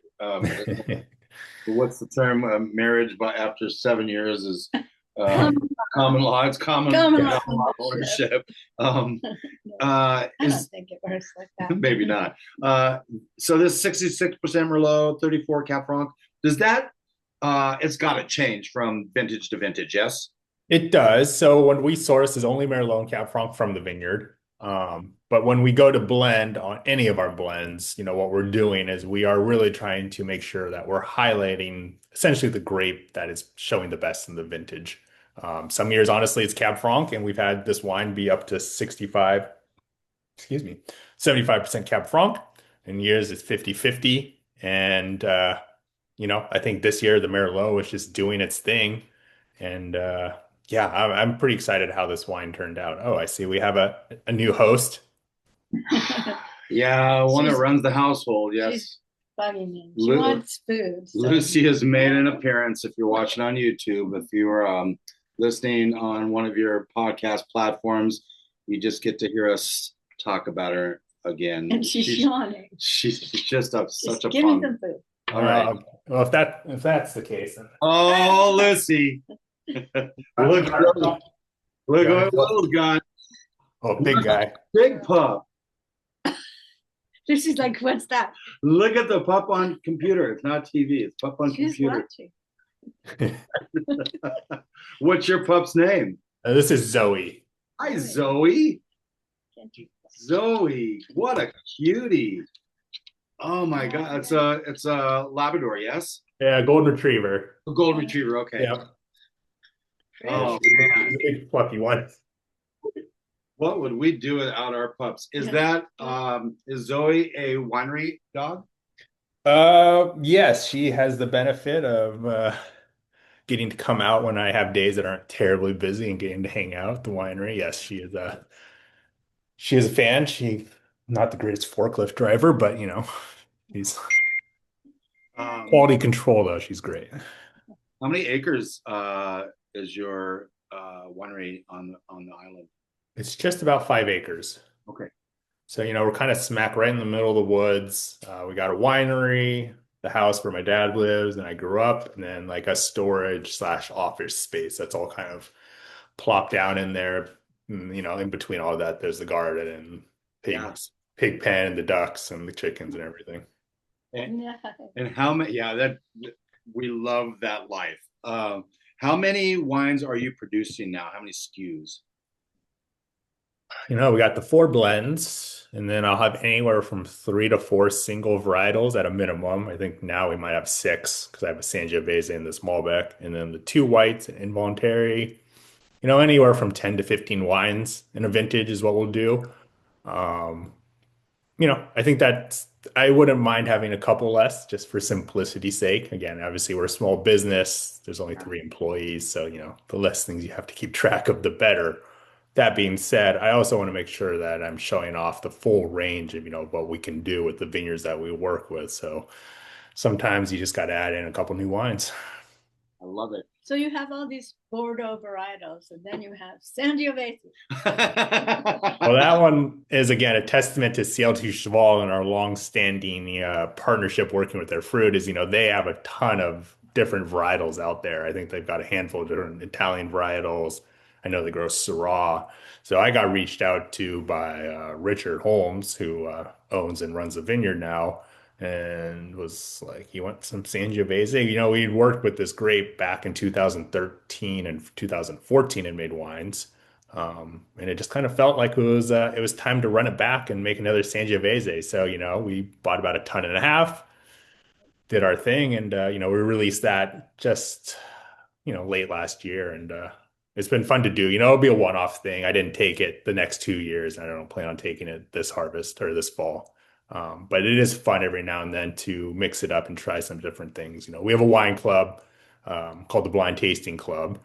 what's the term? Marriage by after 7 years is uh, common, common law. It's common, common yeah. law ownership. Um, No, uh, I don't is think it works like that. maybe not. So this 66% Merlot, 34 Cap Franc. Does that? It's got to change from vintage to vintage. Yes. It does. So when we source is only Merlot and Cab Franc from the vineyard. But when we go to blend on any of our blends, what we're doing is we are really trying to make sure that we're highlighting essentially the grape that is showing the best in the vintage. Some years, honestly, it's Cab Franc, and we've had this wine be up to 65, excuse me, 75% Cab Franc. In years, it's 50-50. And, I think this year the Merlot is just doing its thing. And yeah, I'm pretty excited how this wine turned out. Oh, I see we have a new host. Yeah, one that She's- runs the household. Yes. She's bugging me. She Lu- wants food. So. Lucy has made an appearance. If you're watching on YouTube, if you are listening on one of your podcast platforms, you just get to hear us talk about her again. And she's yawning. She's just such a Give me punk. some food. All right. Well, if that's the case, then Oh, Lucy. Look what Will's got. oh, big guy. Big pup. Lucy's like, what's that? Look at the pup on computer. It's not TV. It's pup on She's computer. watching. What's your pup's name? This is Zoe. Hi, Zoe. Can't you- Zoe, what a cutie. Oh my God. It's a Labrador, yes? Yeah, golden retriever. A golden retriever, okay. Yeah. Oh man. Big fluffy one. What would we do without our pups? Is Zoe a winery dog? Yes, she has the benefit of getting to come out when I have days that aren't terribly busy and getting to hang out at the winery. Yes, she is a fan. She not the greatest forklift driver, but she's quality control though. She's great. How many acres is your winery on the island? It's just about 5 acres. Okay. So, we're kind of smack right in the middle of the woods. We got a winery, the house where my dad lives, and I grew up, and then like a storage/office space that's all kind of plopped down in there. And, in between all of that, there's the garden and pig pen, and the ducks and the chickens and everything. And how many? Yeah, that we love that life. How many wines are you producing now? How many SKUs? We got the 4 blends, and then I'll have anywhere from 3 to 4 single varietals at a minimum. I think now we might have 6 because I have a Sangiovese and this Malbec, and then the 2 whites and involuntary. Anywhere from 10 to 15 wines in a vintage is what we'll do. I think that I wouldn't mind having a couple less just for simplicity's sake. Again, obviously we're a small business. There's only 3 employees, so the less things you have to keep track of, the better. That being said, I also want to make sure that I'm showing off the full range of, what we can do with the vineyards that we work with. So sometimes you just got to add in a couple new wines. I love it. So you have all these Bordeaux varietals, and then you have Sangiovese. Well, that one is, again, a testament to Ciel to Cheval and our long-standing partnership working with their fruit is, they have a ton of different varietals out there. I think they've got a handful of different Italian varietals. I know they grow Syrah. So I got reached out to by Richard Holmes, who owns and runs the vineyard now, and was like, you want some Sangiovese? We'd worked with this grape back in 2013 and 2014 and made wines. And it just kind of felt like it was time to run it back and make another Sangiovese. So, we bought about 1.5 tons, did our thing, and, we released that just, late last year. And it's been fun to do. It'll be a one-off thing. I didn't take it the next 2 years. I don't plan on taking it this harvest or this fall. But it is fun every now and then to mix it up and try some different things. We have a wine club called the Blind Tasting Club.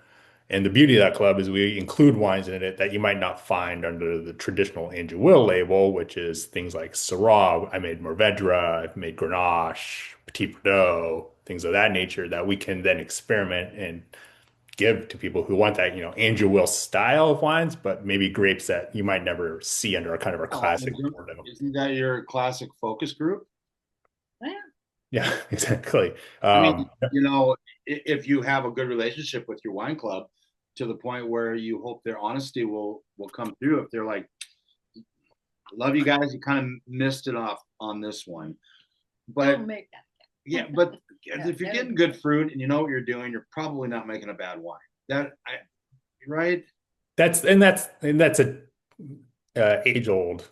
And the beauty of that club is we include wines in it that you might not find under the traditional Andrew Will label, which is things like Syrah. I made Mourvedre, I've made Grenache, Petit Verdot, things of that nature that we can then experiment and give to people who want that, Andrew Will style of wines, but maybe grapes that you might never see under a kind of a classic. Isn't that your classic focus group? Yeah, exactly. If you have a good relationship with your wine club to the point where you hope their honesty will come through. If they're like, love you guys, you kind of missed it off on this one. But Don't make that. yeah, but if you're getting good fruit and you know what you're doing, you're probably not making a bad wine. Right? That's a age-old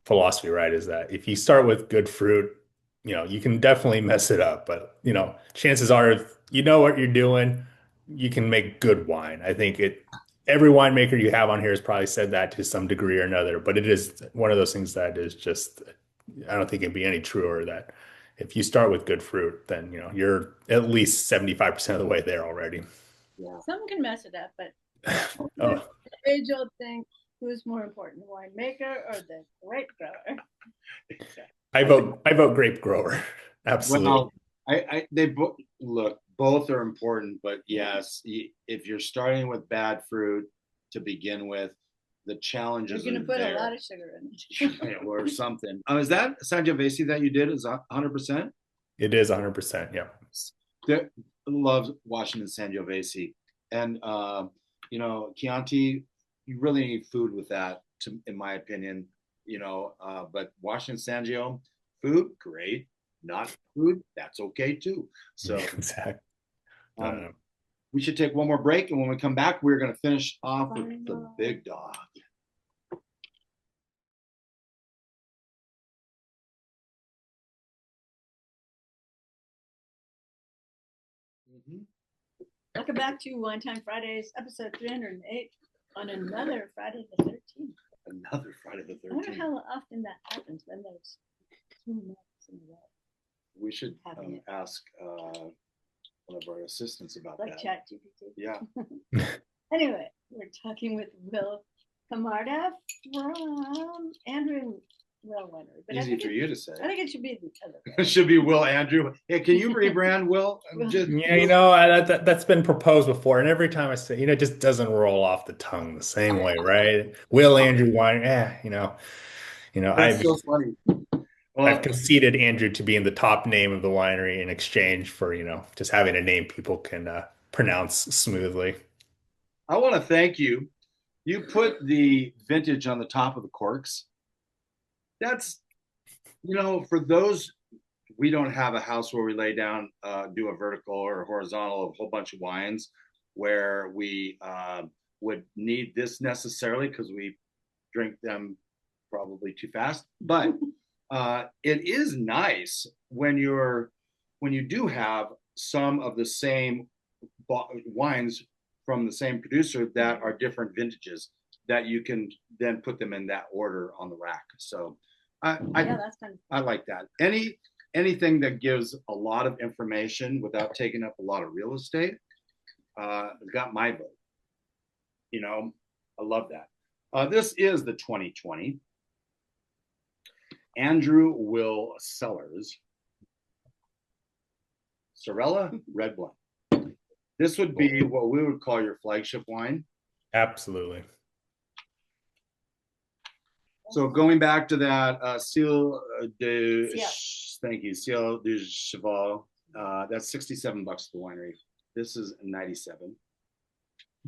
philosophy, right? Is that if you start with good fruit, you can definitely mess it up, but chances are, if you know what you're doing, you can make good wine. I think every winemaker you have on here has probably said that to some degree or another, but it is one of those things that is just, I don't think it'd be any truer that if you start with good fruit, then you're at least 75% of the way there already. Yeah. Some can mess it up, but Oh, the age-old thing: who's more important, the winemaker or the grape grower? I vote grape grower. Absolutely. Well, they look, both are important, but yes, if you're starting with bad fruit to begin with, the You're challenges going to are put a there. lot of sugar in it. Or something. Is that Sangiovese that you did? Is 100%? It is 100%. Yeah. That loves Washington Sangiovese, and Chianti. You really need food with that, in my opinion. But Washington Sangio, food great, not food that's okay too. So Exactly. we should take one more break, and when we come back, we're going to finish off with the big dog. Welcome back to Wine Time Fridays, episode 308, on another Friday the 13th. Another Friday the I wonder 13th. how often that happens when there's 2 months in a row. We should ask one of our assistants about Like that. Chat GPT. Yeah. Anyway, we're talking with Will Camarda from Andrew Will Winery. But Easy for you to say. I think it should be the other way. It should be Will Andrew. Hey, can you rebrand Will? Yeah, that's been proposed before, and every time I say, it just doesn't roll off the tongue the same way, right? Will Andrew Wine, That's so funny. Well, I've conceded Andrew to being the top name of the winery in exchange for, just having a name people can pronounce smoothly. I want to thank you. You put the vintage on the top of the corks. That's, for those, we don't have a house where we lay down, do a vertical or horizontal of a whole bunch of wines where we would need this necessarily because we drink them probably too fast. But it is nice when you do have some of the same wines from the same producer that are different vintages that you can then put them in that order on the rack. So that's kind of I like that. Anything that gives a lot of information without taking up a lot of real estate got my vote. I love that. This is the 2020 Andrew Will Cellars Sorella Red Blanc. This would be what we would call your flagship wine. Absolutely. So going back to that, Ciel du Cheval. That's $67 at the winery. This is 97.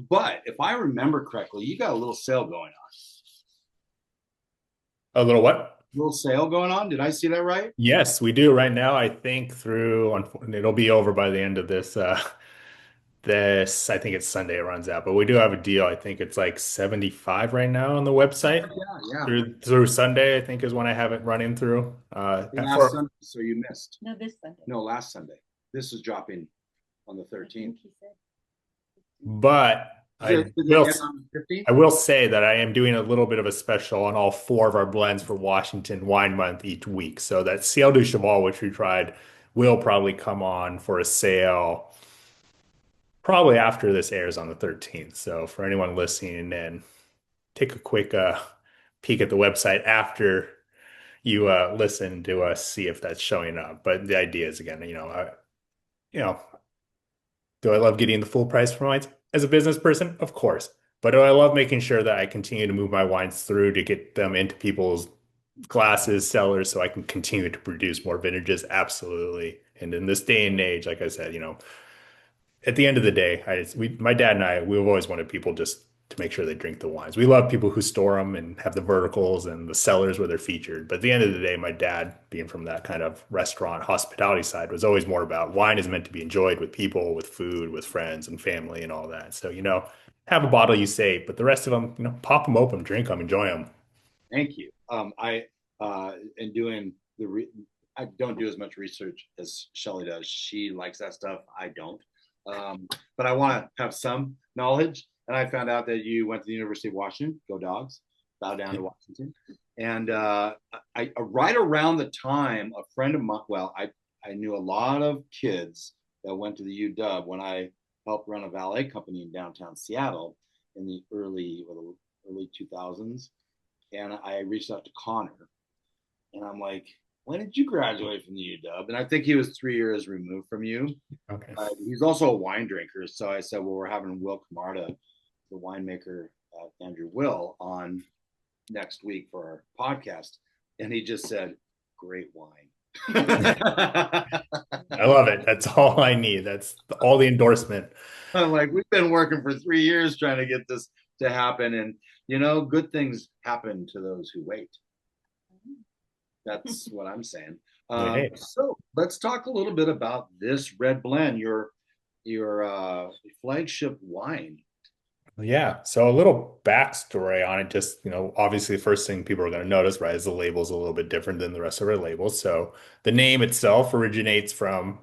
But if I remember correctly, you got a little sale going on. A little what? Little sale going on. Did I see that right? Yes, we do right now. I think it'll be over by the end of this. I think it's Sunday it runs out, but we do have a deal. I think it's like 75 right now on the website. Yeah. Through Sunday, I think is when I have it running through. Last Sunday, so you missed. No, this Sunday. No, last Sunday. This is dropping on the 13th. But I will say that I am doing a little bit of a special on all 4 of our blends for Washington Wine Month each week. So that Ciel du Cheval, which we tried, will probably come on for a sale probably after this airs on the 13th. So for anyone listening in, take a quick peek at the website after you listen to us, see if that's showing up. But the idea is, again, do I love getting the full price for wines as a business person? Of course. But do I love making sure that I continue to move my wines through to get them into people's glasses, cellars, so I can continue to produce more vintages? Absolutely. And in this day and age, like I said, at the end of the day, my dad and I, we've always wanted people just to make sure they drink the wines. We love people who store them and have the verticals and the cellars where they're featured. But at the end of the day, my dad, being from that kind of restaurant hospitality side, was always more about wine is meant to be enjoyed with people, with food, with friends and family and all that. So, have a bottle you save, but the rest of them, pop them open, drink them, enjoy them. Thank you. In doing I don't do as much research as Shelly does. She likes that stuff. I don't. But I want to have some knowledge. And I found out that you went to the University of Washington. Go Dogs! Bow down to Washington. And I right around the time, a friend of mine. Well, I knew a lot of kids that went to the UW when I helped run a valet company in downtown Seattle in the early 2000s. And I reached out to Connor, and I'm like, when did you graduate from the UW? And I think he was 3 years removed from you. Okay. He's also a wine drinker. So I said, well, we're having Will Camarda, the winemaker, Andrew Will, on next week for our podcast. And he just said, great wine. I love it. That's all I need. That's all the endorsement. I'm like, we've been working for 3 years trying to get this to happen. And, good things happen to those who wait. That's what I'm saying. So let's talk a little bit about this red blend, your flagship wine. Yeah. So a little backstory on it. Just, obviously the first thing people are going to notice, right, is the label is a little bit different than the rest of our labels. So the name itself originates from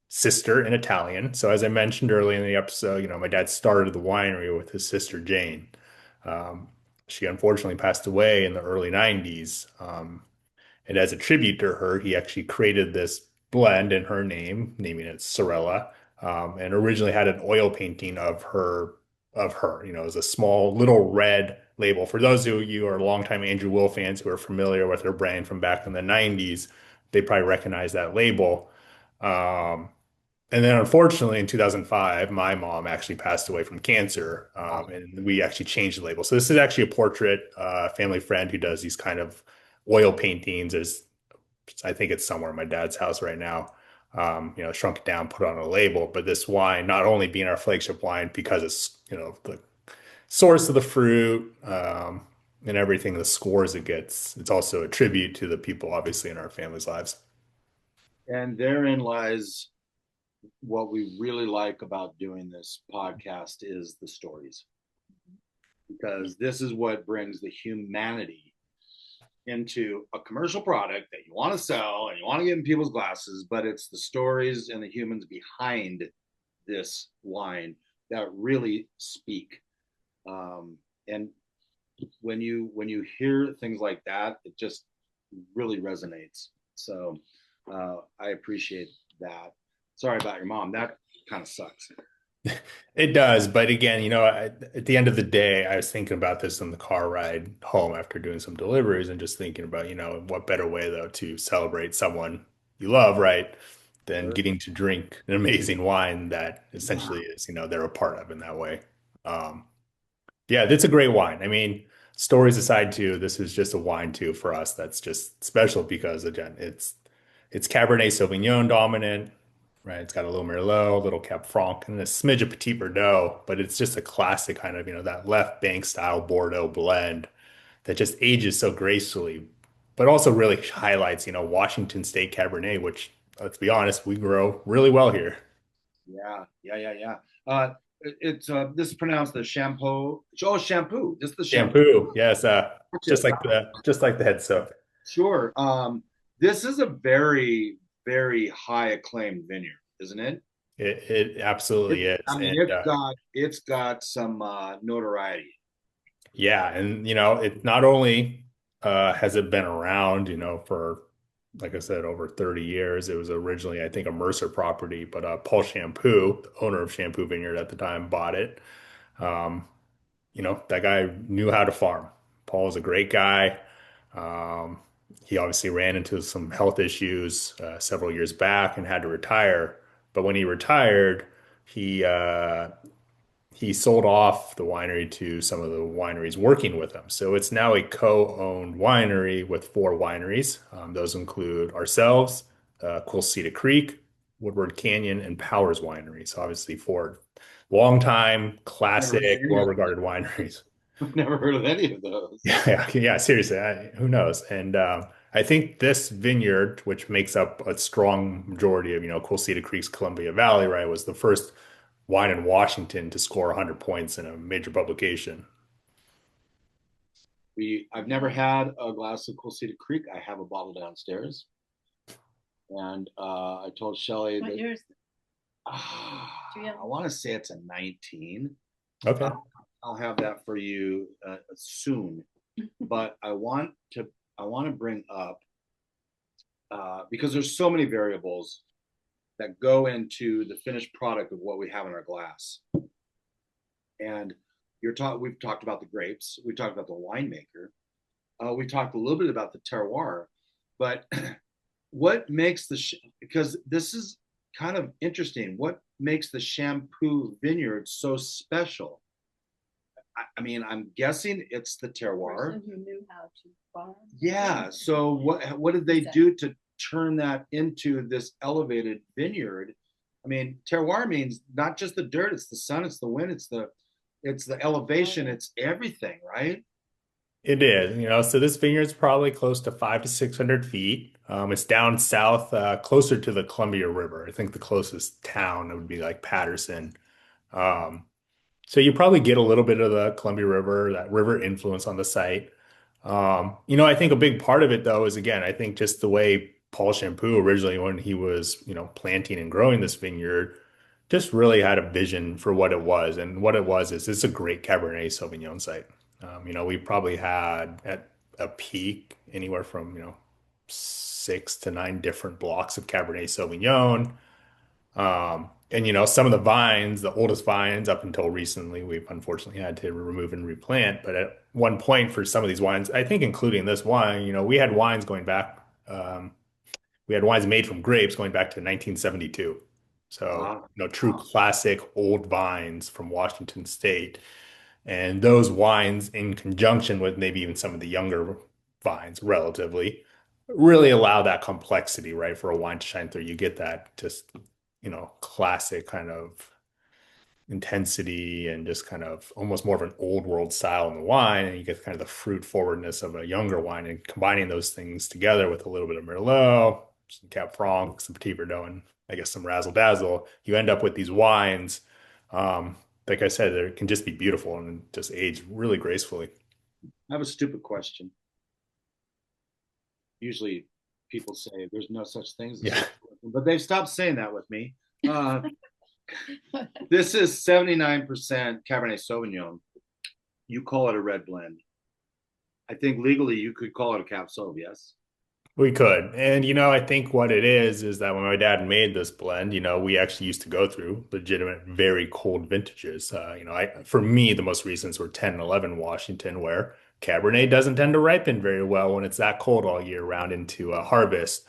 sister in Italian. So as I mentioned earlier in the episode, my dad started the winery with his sister Jane. She unfortunately passed away in the early 90s. And as a tribute to her, he actually created this blend in her name, naming it Sorella, and originally had an oil painting of her. It was a small little red label. For those of you who are longtime Andrew Will fans who are familiar with her brand from back in the 90s, they probably recognize that label. And then unfortunately in 2005, my mom actually passed away from cancer, and we actually changed the label. So this is actually a portrait, family friend who does these kind of oil paintings. I think it's somewhere in my dad's house right now. Shrunk it down, put on a label. But this wine, not only being our flagship wine because it's, the source of the fruit, and everything, the scores it gets, it's also a tribute to the people, obviously, in our family's lives. And therein lies what we really like about doing this podcast is the stories, because this is what brings the humanity into a commercial product that you want to sell and you want to get in people's glasses, but it's the stories and the humans behind this wine that really speak. And when you hear things like that, it just really resonates. So I appreciate that. Sorry about your mom. That kind of sucks. It does, but again, at the end of the day, I was thinking about this in the car ride home after doing some deliveries and just thinking about, what better way though to celebrate someone you love, right, than getting to drink an amazing wine that essentially is, they're a part of in that way. Yeah, that's a great wine. I mean, stories aside too, this is just a wine too for us that's just special because again, it's Cabernet Sauvignon dominant. Right, it's got a little Merlot, a little Cab Franc, and a smidge of Petit Verdot, but it's just a classic kind of, that left bank style Bordeaux blend that just ages so gracefully, but also really highlights, Washington State Cabernet, which, let's be honest, we grow really well here. Yeah. It's this is pronounced the shampoo. Oh, shampoo. This is the Shampoo, yes, just like the head soap. Sure. This is a very, very high acclaimed vineyard, isn't it? It absolutely is. I mean, it's got some notoriety. Yeah, and it not only has it been around, for, like I said, over 30 years. It was originally, I think, a Mercer property, but Paul Shampoo, the owner of Shampoo Vineyard at the time, bought it. Um, that guy knew how to farm. Paul was a great guy. Um, he obviously ran into some health issues several years back and had to retire. But when he retired, he he sold off the winery to some of the wineries working with him. So it's now a co-owned winery with 4 wineries. Those include ourselves, Quilceda Creek, Woodward Canyon, and Powers Winery. So obviously 4 long-time, classic, well-regarded wineries. I've never heard of any of those. Yeah, seriously, who knows? And I think this vineyard, which makes up a strong majority of, Quilceda Creek's Columbia Valley, right, was the first wine in Washington to score 100 points in a major publication. I've never had a glass of Quilceda Creek. I have a bottle downstairs, and I told Shelly What that year is I want to say it's a 19. Okay. I'll have that for you soon. But I want to bring up because there's so many variables that go into the finished product of what we have in our glass. And we've talked about the grapes, we talked about the winemaker, we talked a little bit about the terroir, but what makes because this is kind of interesting, what makes the Shampoo Vineyard so special? I mean, I'm guessing it's the terroir. Person who knew how to farm. Yeah. So what did they do to turn that into this elevated vineyard? I mean, terroir means not just the dirt, it's the sun, it's the wind, it's the elevation, it's everything, right? It is, so this vineyard's probably close to 500 to 600 feet. It's down south, closer to the Columbia River. I think the closest town would be like Patterson. Um, so you probably get a little bit of the Columbia River, that river influence on the site. I think a big part of it though is again, I think just the way Paul Shampoo originally when he was, planting and growing this vineyard, just really had a vision for what it was. And what it was is it's a great Cabernet Sauvignon site. We probably had at a peak anywhere from, 6 to 9 different blocks of Cabernet Sauvignon. And some of the vines, the oldest vines up until recently, we've unfortunately had to remove and replant. But at one point for some of these wines, I think including this wine, we had wines going back, we had wines made from grapes going back to 1972. So, true classic old vines from Washington State. And those wines in conjunction with maybe even some of the younger vines relatively really allow that complexity, right? For a wine to shine through. You get that just classic kind of intensity and just kind of almost more of an old world style in the wine. And you get kind of the fruit forwardness of a younger wine and combining those things together with a little bit of Merlot, some Cab Franc, some Petit Verdot, and I guess some Razzle Dazzle. You end up with these wines. Like I said, they can just be beautiful and just age really gracefully. I have a stupid question. Usually people say there's no such things as but they've stopped saying that with me. This is 79% Cabernet Sauvignon. You call it a red blend. I think legally you could call it a Cab Sauv, yes? We could. And, I think what it is that when my dad made this blend, we actually used to go through legitimate, very cold vintages. For me, the most recent were 10 and 11 Washington, where Cabernet doesn't tend to ripen very well when it's that cold all year round into a harvest.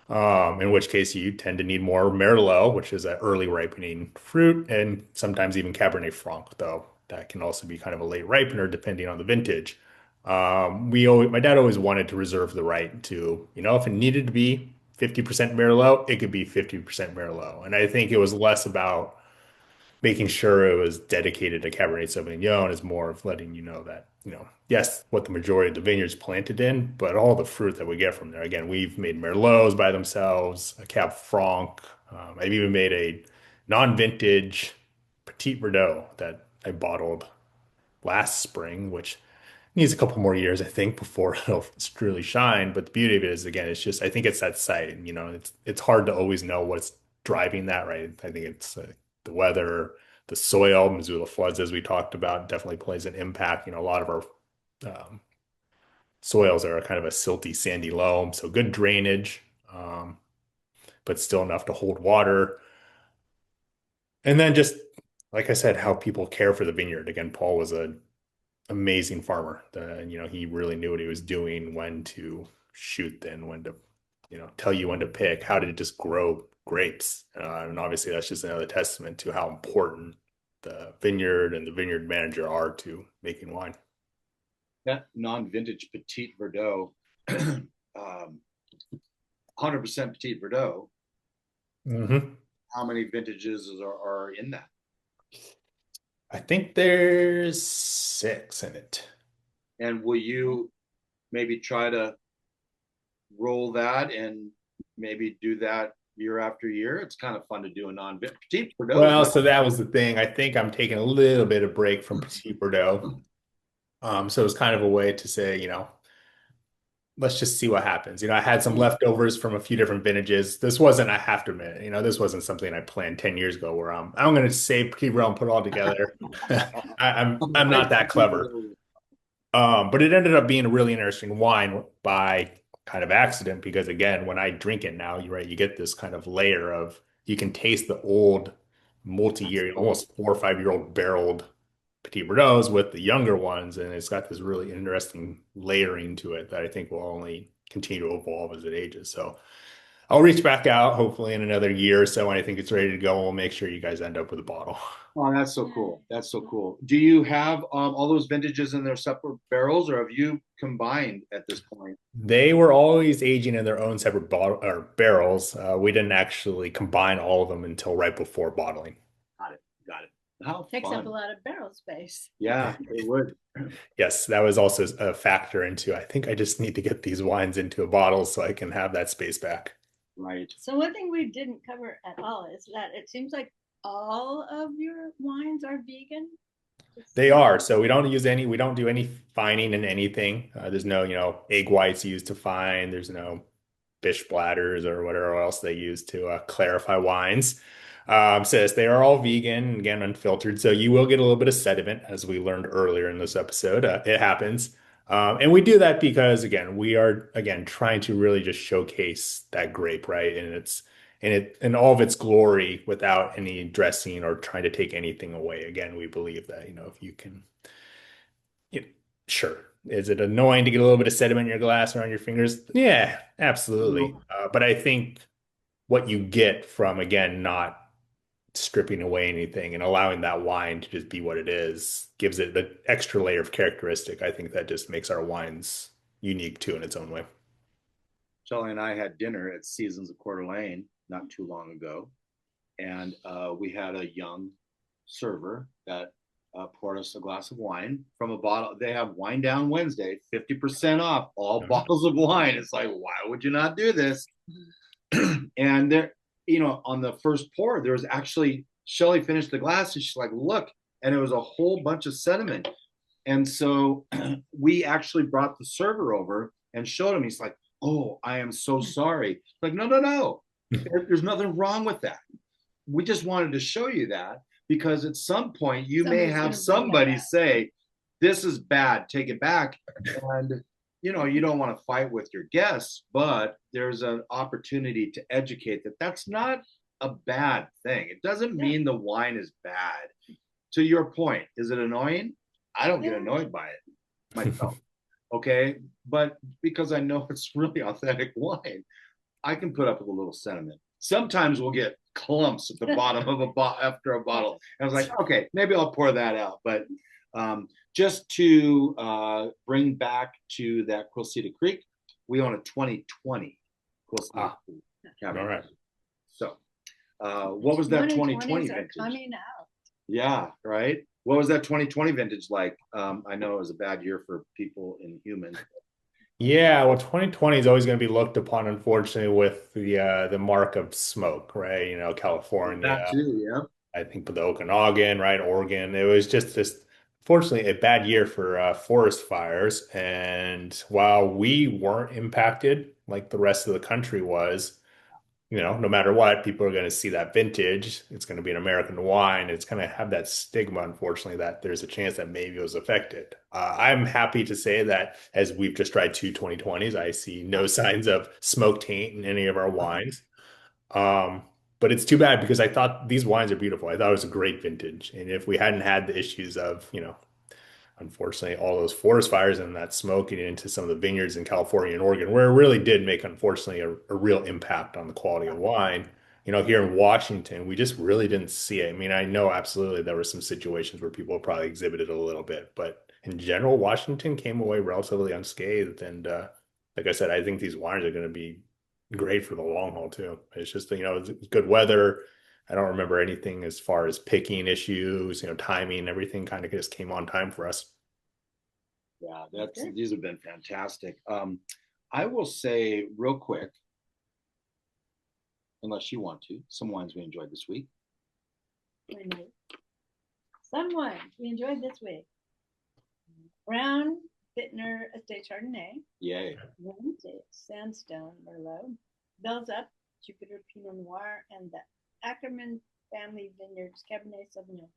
In which case you tend to need more Merlot, which is an early ripening fruit, and sometimes even Cabernet Franc, though that can also be kind of a late ripener depending on the vintage. My dad always wanted to reserve the right to, if it needed to be 50% Merlot, it could be 50% Merlot. And I think it was less about making sure it was dedicated to Cabernet Sauvignon is more of letting you know that, yes, what the majority of the vineyard's planted in, but all the fruit that we get from there. Again, we've made Merlots by themselves, a Cab Franc. I've even made a non-vintage Petit Verdot that I bottled last spring, which needs a couple more years, I think, before it'll truly shine. But the beauty of it is, again, it's just, I think it's that site. It's hard to always know what's driving that, right? I think it's the weather, the soil, Missoula floods, as we talked about, definitely plays an impact. A lot of our soils are kind of a silty, sandy loam, so good drainage, but still enough to hold water. And then just, like I said, how people care for the vineyard. Again, Paul was an amazing farmer. He really knew what he was doing, when to shoot then, when to, tell you when to pick, how to just grow grapes. And obviously that's just another testament to how important the vineyard and the vineyard manager are to making wine. That non-vintage Petit Verdot, 100% Petit Verdot. Mm-hmm. How many vintages are in that? I think there's 6 in it. And will you maybe try to roll that and maybe do that year after year? It's kind of fun to do a non-Petit Verdot. Well, so that was the thing. I think I'm taking a little bit of break from Petit Verdot. So it's kind of a way to say, let's just see what happens. I had some leftovers from a few different vintages. This wasn't, I have to admit, this wasn't something I planned 10 years ago where I'm going to save, keep real and put it all together. I'm not that clever. But it ended up being a really interesting wine by kind of accident because again, when I drink it now, you're right, you get this kind of layer of you can taste the old multi-year, almost 4 or 5 year old barreled Petit Bordeaux with the younger ones, and it's got this really interesting layering to it that I think will only continue to evolve as it ages. So I'll reach back out hopefully in another year or so when I think it's ready to go. We'll make sure you guys end up with a bottle. Oh, that's so cool. That's so cool. Do you have all those vintages in their separate barrels, or have you combined at this point? They were always aging in their own separate bottle or barrels. We didn't actually combine all of them until right before bottling. Got it. Got it. How Takes fun. up a lot of barrel space. Yeah, it would. Yes, that was also a factor into, I think I just need to get these wines into a bottle so I can have that space back. Right. So one thing we didn't cover at all is that it seems like all of your wines are vegan. They are. So we don't do any fining in anything. There's no, egg whites used to fine. There's no fish bladders or whatever else they use to clarify wines. Says they are all vegan, again, unfiltered. So you will get a little bit of sediment, as we learned earlier in this episode. It happens. And we do that because, again, we are, trying to really just showcase that grape, right? And it's in all of its glory without any dressing or trying to take anything away. Again, we believe that, if you can, sure. Is it annoying to get a little bit of sediment in your glass or on your fingers? Yeah, absolutely. But I think what you get from, again, not stripping away anything and allowing that wine to just be what it is gives it the extra layer of characteristic. I think that just makes our wines unique too in its own way. Shelly and I had dinner at Seasons of Coeur d'Alene not too long ago, and we had a young server that poured us a glass of wine from a bottle. They have Wine Down Wednesday, 50% off all bottles of wine. It's like, why would you not do this? And there, on the first pour, there was actually, Shelly finished the glass and she's like, look, and it was a whole bunch of sediment. And so we actually brought the server over and showed him. He's like, oh, I am so sorry. Like, no. There's nothing wrong with that. We just wanted to show you that because at some point you may have somebody say, this is bad, take it back. And you don't want to fight with your guests, but there's an opportunity to educate that that's not a bad thing. It doesn't mean the wine is bad. To your point, is it annoying? I don't get annoyed by it myself. Okay. But because I know it's really authentic wine, I can put up with a little sentiment. Sometimes we'll get clumps at the bottom of a bottle after a bottle. And I was like, okay, maybe I'll pour that out. But just to bring back to that Quilceda Creek, we own a 2020 Quilceda Creek Cabernet. All right. So what was that 2020 vintage? Coming out. Yeah, right. What was that 2020 vintage like? I know it was a bad year for people in humans. Yeah, well, 2020 is always going to be looked upon, unfortunately, with the mark of smoke, right? California. That too, yeah. I think the Okanagan, right? Oregon. It was just this, fortunately, a bad year for forest fires. And while we weren't impacted like the rest of the country was, no matter what, people are going to see that vintage. It's going to be an American wine. It's going to have that stigma, unfortunately, that there's a chance that maybe it was affected. I'm happy to say that as we've just tried two 2020s, I see no signs of smoke taint in any of our wines. But it's too bad because I thought these wines are beautiful. I thought it was a great vintage. And if we hadn't had the issues of, unfortunately, all those forest fires and that smoke getting into some of the vineyards in California and Oregon, where it really did make, unfortunately, a real impact on the quality of wine. Here in Washington, we just really didn't see it. I mean, I know absolutely there were some situations where people probably exhibited a little bit, but in general, Washington came away relatively unscathed. And like I said, I think these wines are going to be great for the long haul too. It's just, it's good weather. I don't remember anything as far as picking issues, timing, everything kind of just came on time for us. Yeah, these have been fantastic. I will say real quick, unless you want to, some wines we enjoyed this week. Some wines we enjoyed this week. Brown Bittner Estate Chardonnay. Yay. Wednesday, Sandstone Merlot. Bells Up, Jupiter Pinot Noir, and the Ackerman Family Vineyards Cabernet Sauvignon.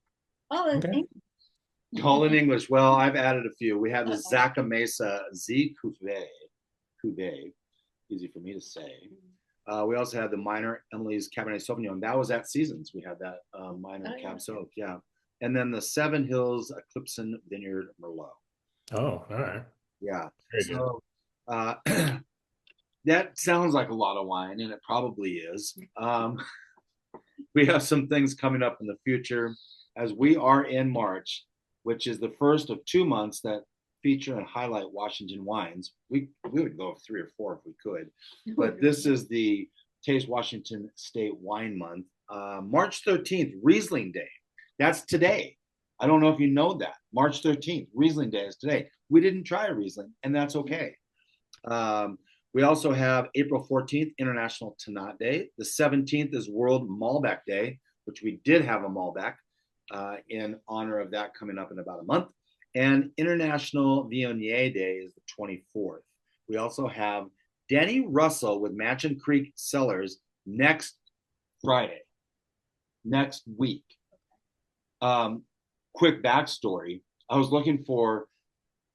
All in Okay. English. All in English. Well, I've added a few. We have the Zacca Mesa Z Cuve, easy for me to say. We also had the Minor Emily's Cabernet Sauvignon. That was at Seasons. We had that minor Cab Sauv, yeah. And then the Seven Hills Eclipson Vineyard Merlot. Oh, all right. Yeah. Very good. So that sounds like a lot of wine, and it probably is. We have some things coming up in the future as we are in March, which is the first of 2 months that feature and highlight Washington wines. We would go 3 or 4 if we could, but this is the Taste Washington State Wine Month. March 13th, Riesling Day. That's today. I don't know if you know that. March 13th, Riesling Day is today. We didn't try a Riesling, and that's okay. We also have April 14th, International Tannat Day. The 17th is World Malbec Day, which we did have a Malbec in honor of that coming up in about a month. And International Viognier Day is the 24th. We also have Denny Russell with Mansion Creek Cellars next Friday, next week. Quick backstory. I was looking for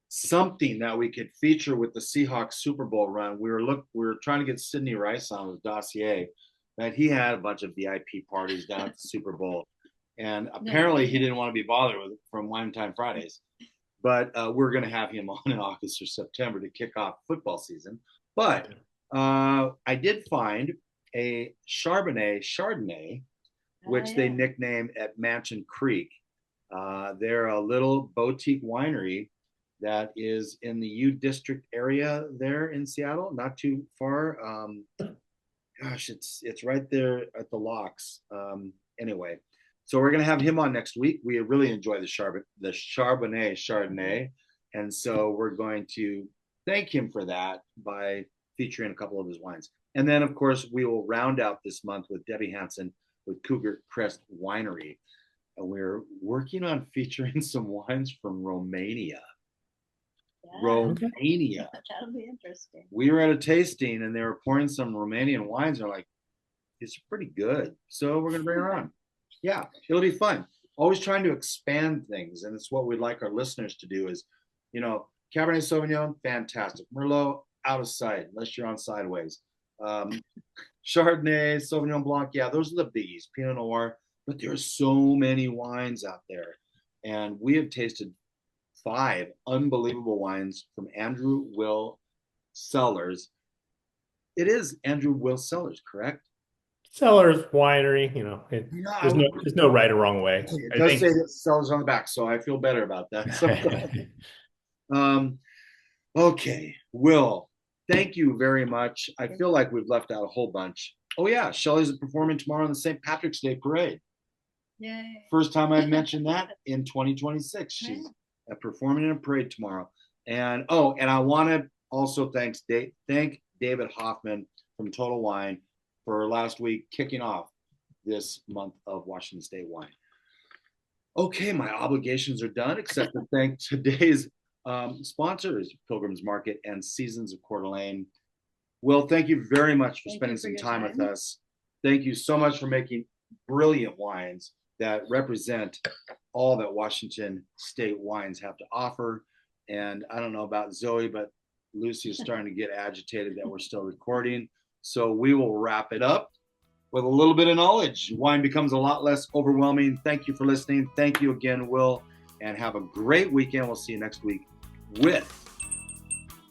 something that we could feature with the Seahawks Super Bowl run. We were trying to get Sidney Rice on with dossier, that he had a bunch of VIP parties down at the Super Bowl. And apparently he didn't want to be bothered with it from Wine Time Fridays. But we're going to have him on in August or September to kick off football season. But I did find a Chardonnay, which they nicknamed at Mansion Creek. They're a little boutique winery that is in the U District area there in Seattle, not too far. Gosh, it's right there at the locks. Anyway, so we're going to have him on next week. We really enjoy the Chardonnay, and so we're going to thank him for that by featuring a couple of his wines. And then, of course, we will round out this month with Debbie Hansen with Cougar Crest Winery. And we're working on featuring some wines from Romania. Yeah. Romania. That'll be interesting. We were at a tasting and they were pouring some Romanian wines. They're like, it's pretty good. So we're going to bring her on. Yeah, it'll be fun. Always trying to expand things. And it's what we'd like our listeners to do is, Cabernet Sauvignon, fantastic. Merlot, out of sight, unless you're on sideways. Chardonnay, Sauvignon Blanc, yeah, those are the biggies. Pinot Noir. But there are so many wines out there. And we have tasted 5 unbelievable wines from Andrew Will Cellars. It is Andrew Will Cellars, correct? Cellars Winery, there's no right or wrong way. It does say that Cellars on the back, so I feel better about that. Okay, Will, thank you very much. I feel like we've left out a whole bunch. Oh yeah, Shelley's performing tomorrow on the St. Patrick's Day Parade. Yay. First time I've mentioned that in 2026. She's performing in a parade tomorrow. And I want to also thank David Hoffman from Total Wine for last week kicking off this month of Washington State Wine. Okay, my obligations are done, except to thank today's sponsors, Pilgrim's Market and Seasons of Coeur d'Alene. Will, thank you very much for spending some time with us. Thank you so much for making brilliant wines that represent all that Washington State wines have to offer. And I don't know about Zoe, but Lucia is starting to get agitated that we're still recording. So we will wrap it up with a little bit of knowledge. Wine becomes a lot less overwhelming. Thank you for listening. Thank you again, Will, and have a great weekend. We'll see you next week with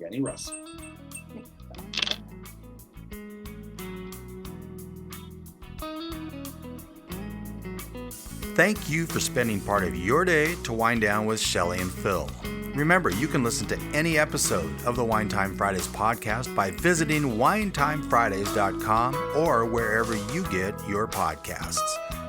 Denny Russell. Thank you for spending part of your day to wind down with Shelley and Phil. Remember, you can listen to any episode of the Wine Time Fridays podcast by visiting winetimefridays.com or wherever you get your podcasts.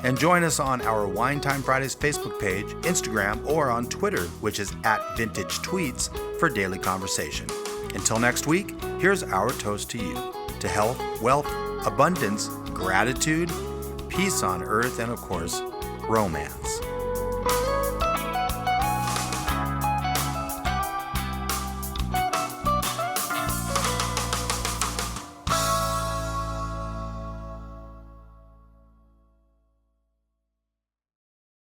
And join us on our Wine Time Fridays Facebook page, Instagram, or on Twitter, which is @VintageTweets, for daily conversation. Until next week, here's our toast to you, to health, wealth, abundance, gratitude, peace on earth, and of course, romance.